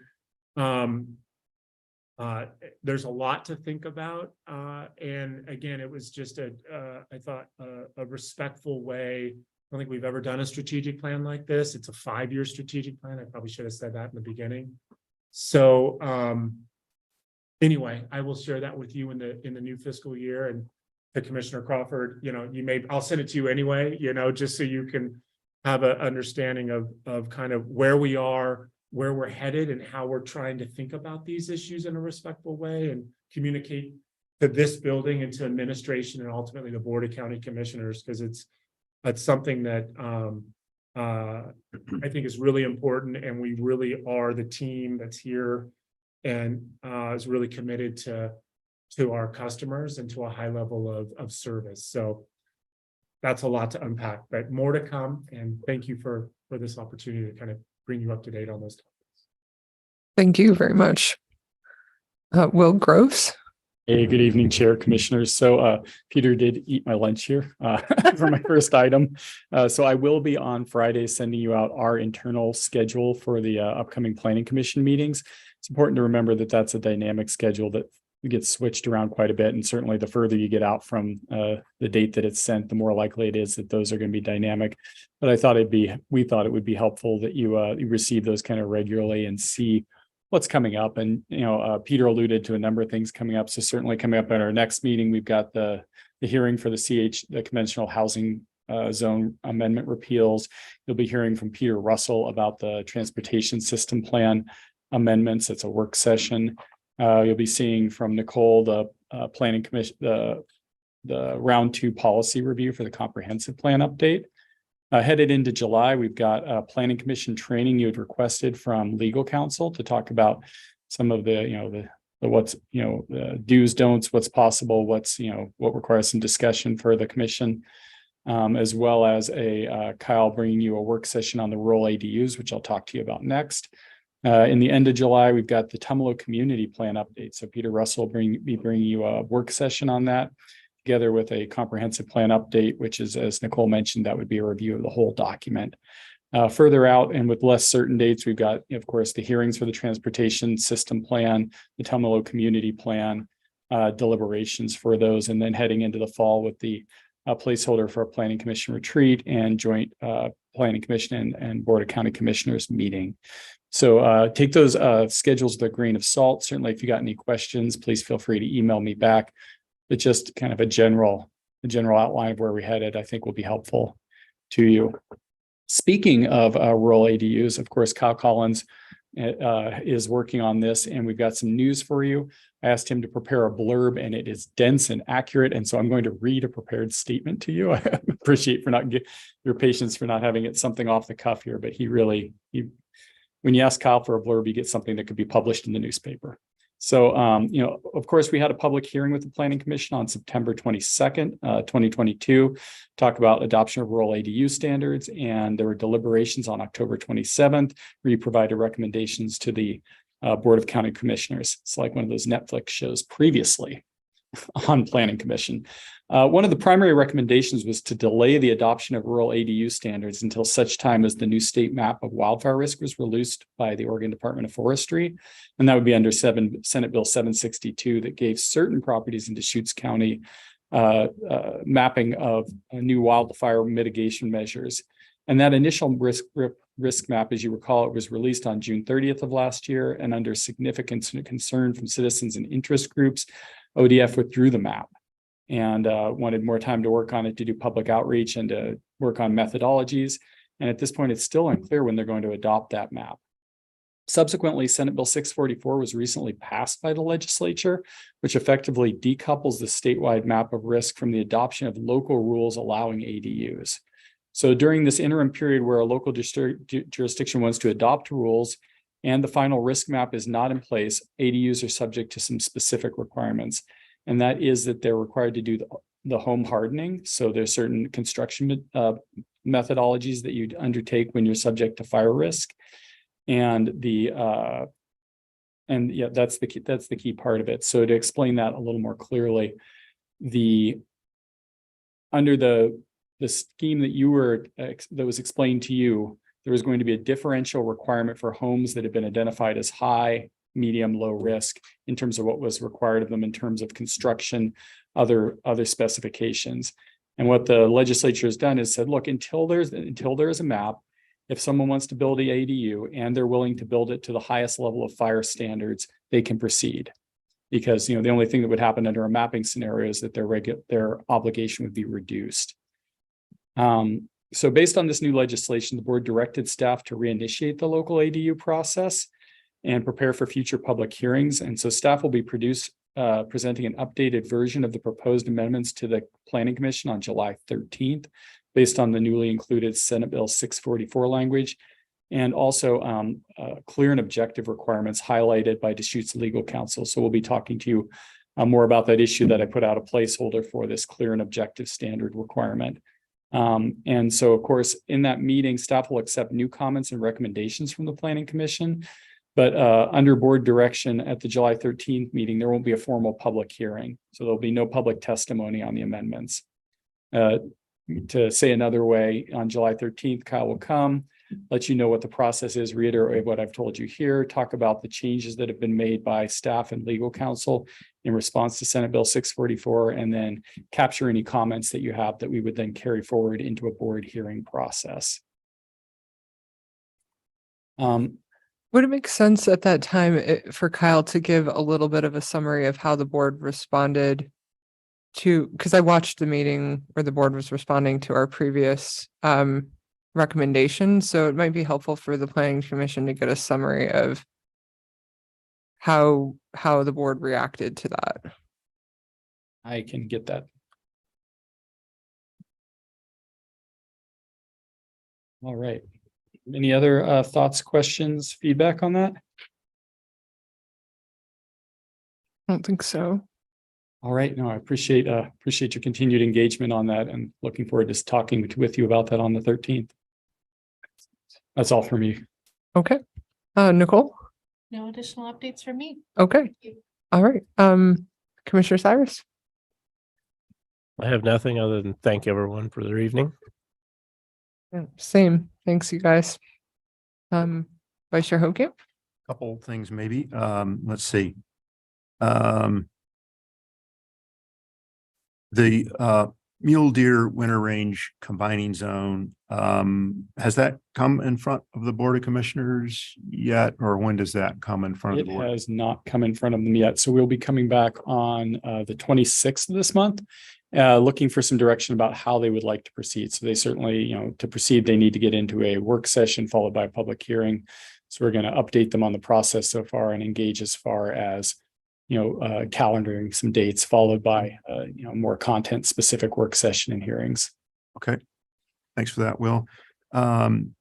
there's a lot to think about. And again, it was just I thought a respectful way. I don't think we've ever done a strategic plan like this. It's a 5-year strategic plan. I probably should have said that in the beginning. So anyway, I will share that with you in the new fiscal year. And to Commissioner Crawford, I'll send it to you anyway, just so you can have an understanding of kind of where we are, where we're headed, and how we're trying to think about these issues in a respectful way and communicate to this building and to administration and ultimately the Board of County Commissioners, because that's something that I think is really important, and we really are the team that's here and is really committed to our customers and to a high level of service. So that's a lot to unpack, but more to come. And thank you for this opportunity to kind of bring you up to date on those topics. Thank you very much. Will Groves. Hey, good evening, Chair, Commissioners. So Peter did eat my lunch here for my first item. So I will be on Friday sending you out our internal schedule for the upcoming Planning Commission meetings. It's important to remember that that's a dynamic schedule that gets switched around quite a bit. And certainly the further you get out from the date that it's sent, the more likely it is that those are going to be dynamic. But we thought it would be helpful that you receive those kind of regularly and see what's coming up. And, Peter alluded to a number of things coming up. So certainly coming up at our next meeting, we've got the hearing for the conventional housing zone amendment repeals. You'll be hearing from Peter Russell about the transportation system plan amendments. It's a work session. You'll be seeing from Nicole, the Planning Commission, the round 2 policy review for the comprehensive plan update. Headed into July, we've got a Planning Commission training you had requested from legal counsel to talk about some of the what's, do's, don'ts, what's possible, what's, what requires some discussion for the commission. As well as Kyle bringing you a work session on the rural ADUs, which I'll talk to you about next. In the end of July, we've got the Tumalo Community Plan update. So Peter Russell will be bringing you a work session on that, together with a comprehensive plan update, which is, as Nicole mentioned, that would be a review of the whole document. Further out and with less certain dates, we've got, of course, the hearings for the transportation system plan, the Tumalo Community Plan, deliberations for those, and then heading into the fall with the placeholder for a planning commission retreat and joint planning commission and board of county commissioners meeting. So take those schedules with a grain of salt. Certainly, if you got any questions, please feel free to email me back. But just kind of a general outline of where we're headed, I think will be helpful to you. Speaking of rural ADUs, of course, Kyle Collins is working on this, and we've got some news for you. I asked him to prepare a blurb, and it is dense and accurate. And so I'm going to read a prepared statement to you. I appreciate your patience for not having it something off the cuff here, but when you ask Kyle for a blurb, you get something that could be published in the newspaper. So, of course, we had a public hearing with the Planning Commission on September 22nd, 2022, talk about adoption of rural ADU standards, and there were deliberations on October 27th, where you provided recommendations to the Board of County Commissioners. It's like one of those Netflix shows previously on Planning Commission. One of the primary recommendations was to delay the adoption of rural ADU standards until such time as the new state map of wildfire risk was released by the Oregon Department of Forestry. And that would be under Senate Bill 762 that gave certain properties in Deschutes County mapping of new wildfire mitigation measures. And that initial risk map, as you recall, it was released on June 30th of last year, and under significant concern from citizens and interest groups, ODF withdrew the map and wanted more time to work on it, to do public outreach and to work on methodologies. And at this point, it's still unclear when they're going to adopt that map. Subsequently, Senate Bill 644 was recently passed by the legislature, which effectively decouples the statewide map of risk from the adoption of local rules allowing ADUs. So during this interim period where a local jurisdiction wants to adopt rules and the final risk map is not in place, ADUs are subject to some specific requirements. And that is that they're required to do the home hardening. So there's certain construction methodologies that you'd undertake when you're subject to fire risk. And that's the key part of it. So to explain that a little more clearly, under the scheme that was explained to you, there was going to be a differential requirement for homes that have been identified as high, medium, low risk in terms of what was required of them in terms of construction, other specifications. And what the legislature has done is said, look, until there is a map, if someone wants to build an ADU and they're willing to build it to the highest level of fire standards, they can proceed. Because the only thing that would happen under a mapping scenario is that their obligation would be reduced. So based on this new legislation, the board directed staff to reinitiate the local ADU process and prepare for future public hearings. And so staff will be presenting an updated version of the proposed amendments to the Planning Commission on July 13th, based on the newly included Senate Bill 644 language, and also clear and objective requirements highlighted by Deschutes Legal Counsel. So we'll be talking to you more about that issue that I put out a placeholder for, this clear and objective standard requirement. And so, of course, in that meeting, staff will accept new comments and recommendations from the Planning Commission. But under board direction at the July 13th meeting, there won't be a formal public hearing. So there'll be no public testimony on the amendments. To say another way, on July 13th, Kyle will come, let you know what the process is, reiterate what I've told you here, talk about the changes that have been made by staff and legal counsel in response to Senate Bill 644, and then capture any comments that you have that we would then carry forward into a board hearing process. Would it make sense at that time for Kyle to give a little bit of a summary of how the board responded to, because I watched the meeting where the board was responding to our previous recommendations. So it might be helpful for the Planning Commission to get a summary of how the board reacted to that. I can get that. All right. Any other thoughts, questions, feedback on that? don't think so. All right, no, I appreciate your continued engagement on that and looking forward to talking with you about that on the 13th. That's all for me. Okay. Nicole? No additional updates from me. Okay. All right. Commissioner Cyrus? I have nothing other than thank everyone for their evening. Yeah, same. Thanks, you guys. Vice Chair Hokamp? Couple things maybe. Let's see. The Mule Deer Winter Range Combining Zone, has that come in front of the Board of Commissioners yet? Or when does that come in front of It the board? has not come in front of them yet, so we'll be coming back on the 26th of this month, looking for some direction about how they would like to proceed. So they certainly, to proceed, they need to get into a work session followed by a public hearing. So we're going to update them on the process so far and engage as far as, calendaring some dates followed by, more content specific work session and hearings. Okay. Thanks for that, Will. The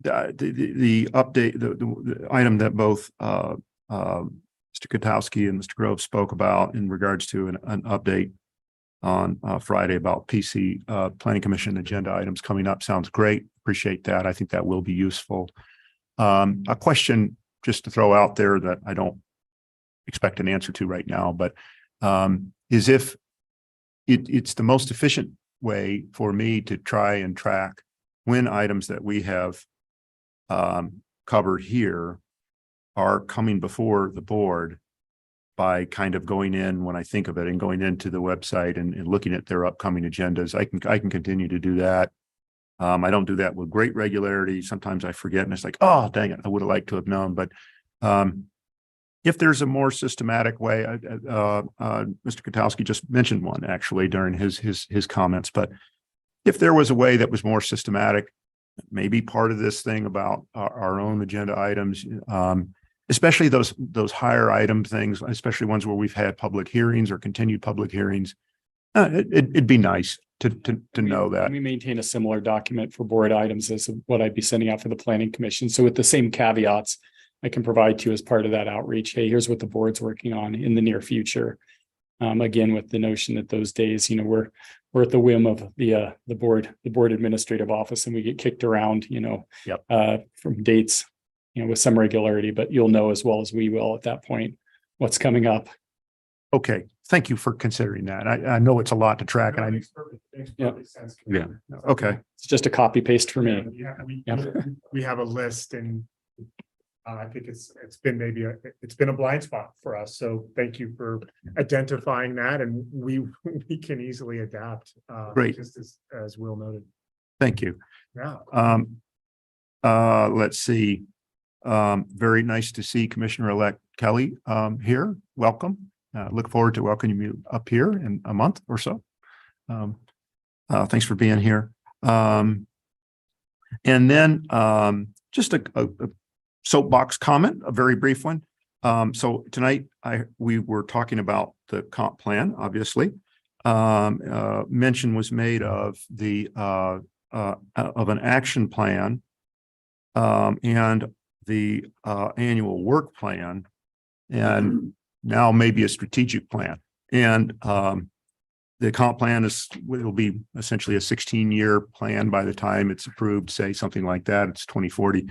update, the item that both Mr. Kotowski and Mr. Grove spoke about in regards to an update on Friday about PC Planning Commission agenda items coming up sounds great. Appreciate that. I think that will be useful. A question just to throw out there that I don't expect an answer to right now, but is if it's the most efficient way for me to try and track when items that we have covered here are coming before the board by kind of going in when I think of it and going into the website and looking at their upcoming agendas. I can continue to do that. I don't do that with great regularity. Sometimes I forget and it's like, oh, dang it, I would have liked to have known. But if there's a more systematic way, Mr. Kotowski just mentioned one actually during his comments, but if there was a way that was more systematic, maybe part of this thing about our own agenda items, especially those higher item things, especially ones where we've had public hearings or continued public hearings, it'd be nice to know that. We maintain a similar document for board items as what I'd be sending out for the Planning Commission. So with the same caveats, I can provide to you as part of that outreach. Hey, here's what the board's working on in the near future. Again, with the notion that those days, we're at the whim of the board administrative office, and we get kicked around, from dates, with some regularity. But you'll know as well as we will at that point what's coming up. Okay, thank you for considering that. I know it's a lot to track, and Makes perfect sense. Yeah. Okay. It's just a copy paste for me. We have a list, and I think it's been a blind spot for us. So thank you for identifying that, and we can easily adapt. Great. Just as Will noted. Thank you. Yeah. Let's see. Very nice to see Commissioner-elect Kelly here. Welcome. Look forward to welcoming you up here in a month or so. Thanks for being here. And then just a soapbox comment, a very brief one. So tonight we were talking about the comp plan, obviously. Mention was made of of an action plan and the annual work plan, and now maybe a strategic plan. And the comp plan will be essentially a 16-year plan by the time it's approved, say something like that. It's 2040.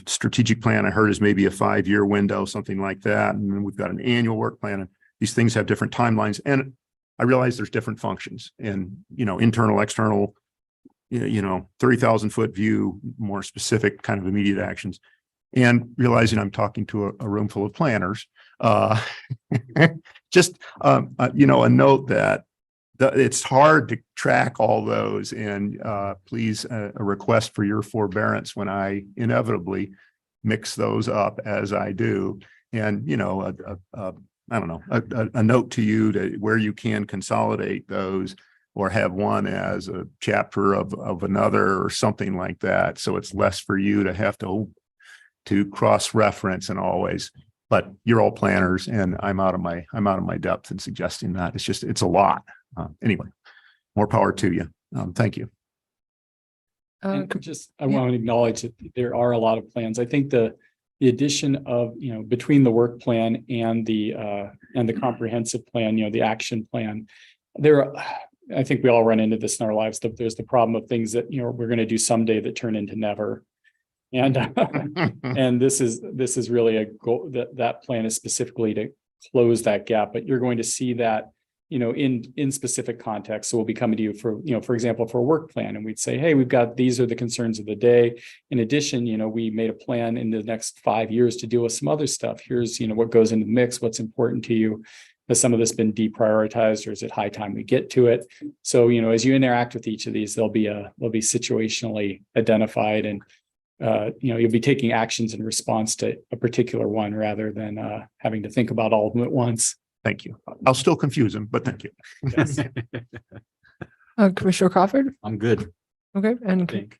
Strategic plan I heard is maybe a 5-year window, something like that. And then we've got an annual work plan. And these things have different timelines. And I realize there's different functions and, internal, external, 30,000 foot view, more specific kind of immediate actions. And realizing I'm talking to a room full of planners, just, a note that it's hard to track all those, and please, a request for your forbearance when I inevitably mix those up as I do. And, I don't know, a note to you to where you can consolidate those or have one as a chapter of another or something like that. So it's less for you to have to cross-reference and always, but you're all planners and I'm out of my depth in suggesting that. It's a lot. Anyway, more power to you. Thank you. And I want to acknowledge that there are a lot of plans. I think the the addition of, between the work plan and the comprehensive plan, the action plan, I think we all run into this in our lives, that there's the problem of things that, we're going to do someday that turn into never. And, and this is really a goal, that plan is specifically to close that gap, but you're going to see that, in specific context. So we'll be coming to you for example, for a work plan, and we'd say, hey, these are the concerns of the day. In addition, we made a plan in the next 5 years to deal with some other stuff. Here's, what goes into the mix, what's important to you. Has some of this been deprioritized, or is it high time we get to it? So, as you interact with each of these, they'll be situationally identified, and you'll be taking actions in response to a particular one rather than having to think about all of them at once. Thank you. I'll still confuse them, but thank you. Commissioner Crawford? I'm good. Okay, I and think.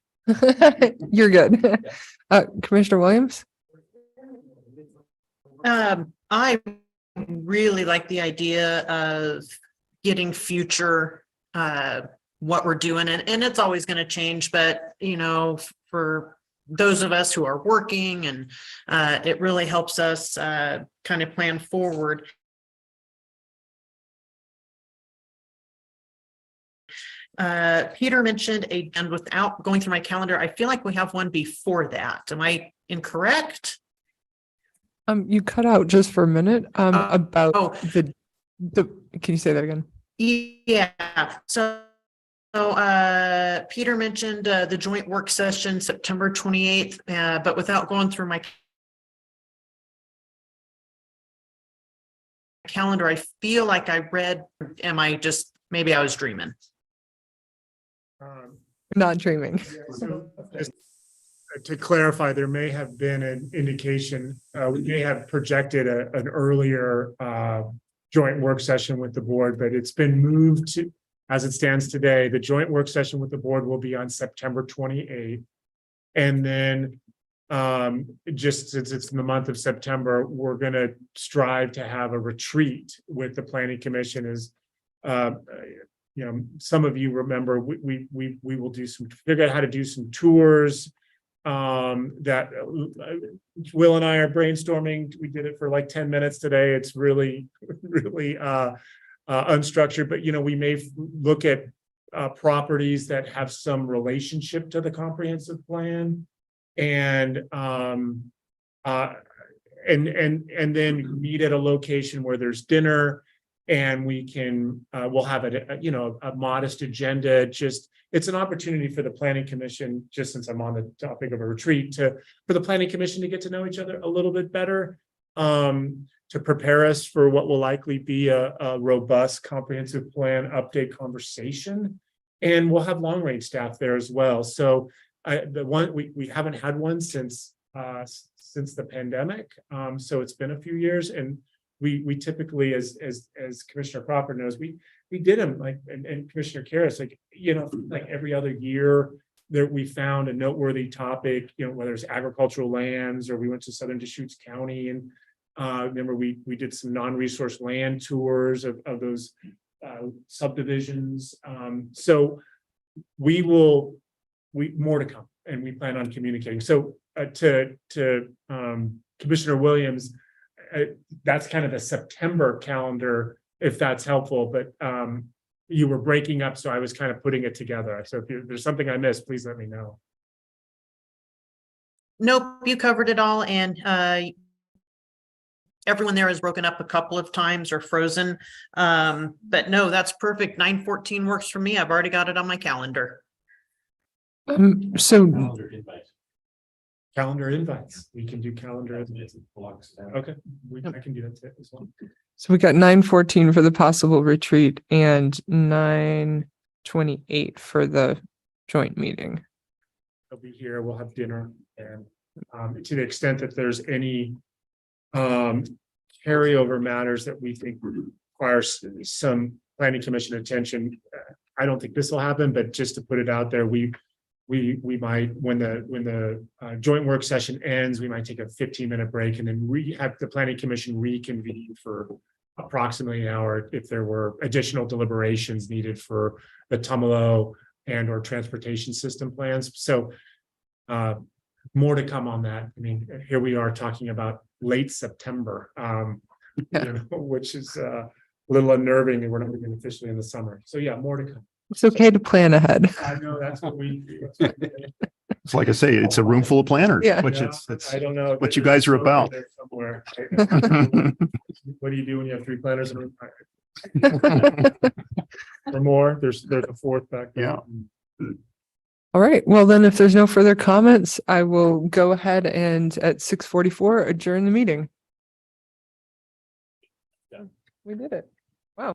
you're good. Commissioner Williams? I really like the idea of getting future, what we're doing, and it's always going to change, but for those of us who are working, and it really helps us kind of plan forward. Peter mentioned and without going through my calendar, I feel like we have one before that. Am I incorrect? You cut out just for a minute, about oh. the, can you say that again? Yeah, so Peter mentioned the joint work session, September 28th, but without going through my calendar, I feel like I read, maybe I was dreaming. Not dreaming. So, just to clarify, there may have been an indication, we may have projected an earlier joint work session with the board, but it's been moved to, as it stands today, the joint work session with the board will be on September 28th. And then just since it's in the month of September, we're going to strive to have a retreat with the Planning Commission. As some of you remember, we will figure out how to do some tours that Will and I are brainstorming. We did it for like 10 minutes today. It's really unstructured, but we may look at properties that have some relationship to the comprehensive plan, and then meet at a location where there's dinner, and we'll have a modest agenda. It's an opportunity for the Planning Commission, just since I'm on the topic of a retreat, for the Planning Commission to get to know each other a little bit better, to prepare us for what will likely be a robust comprehensive plan update conversation. And we'll have long range staff there as well. So we haven't had one since the pandemic. So it's been a few years, and we typically, as Commissioner Crawford knows, we did them and Commissioner Karras, like every other year that we found a noteworthy topic, whether it's agricultural lands, or we went to Southern Deschutes County, and remember we did some non-resource land tours of those subdivisions. So more to come, and we plan on communicating. So to Commissioner Williams, that's kind of the September calendar, if that's helpful, but you were breaking up, so I was kind of putting it together. So if there's something I missed, please let me know. Nope, you covered it all, and everyone there has broken up a couple of times or frozen. But no, that's perfect. 9/14 works for me. I've already got it on my calendar. So Calendar invites. We can do calendar invites. Okay, I can do that as well. So we got 9/14 for the possible retreat and 9/28 for the joint meeting. They'll be here. We'll have dinner, and to the extent that there's any carryover matters that we think require some Planning Commission attention, I don't think this will happen, but just to put it out there, we might, when the joint work session ends, we might take a 15-minute break, and then have the Planning Commission reconvene for approximately an hour if there were additional deliberations needed for the Tumalo and or transportation system plans. So more to come on that. I mean, here we are talking about late September, Yeah. which is a little unnerving, and we're not even officially in the summer. So yeah, more to come. It's okay to plan ahead. I know that's what we. It's like I say, it's a room full of planners, Yeah. which it's I don't know. what you guys are about. There somewhere. What do you do when you have 3 planners in a room? Or more? There's a fourth back there. Yeah. All right. Well, then if there's no further comments, I will go ahead and at 6:44 adjourn the meeting. We did it. Wow.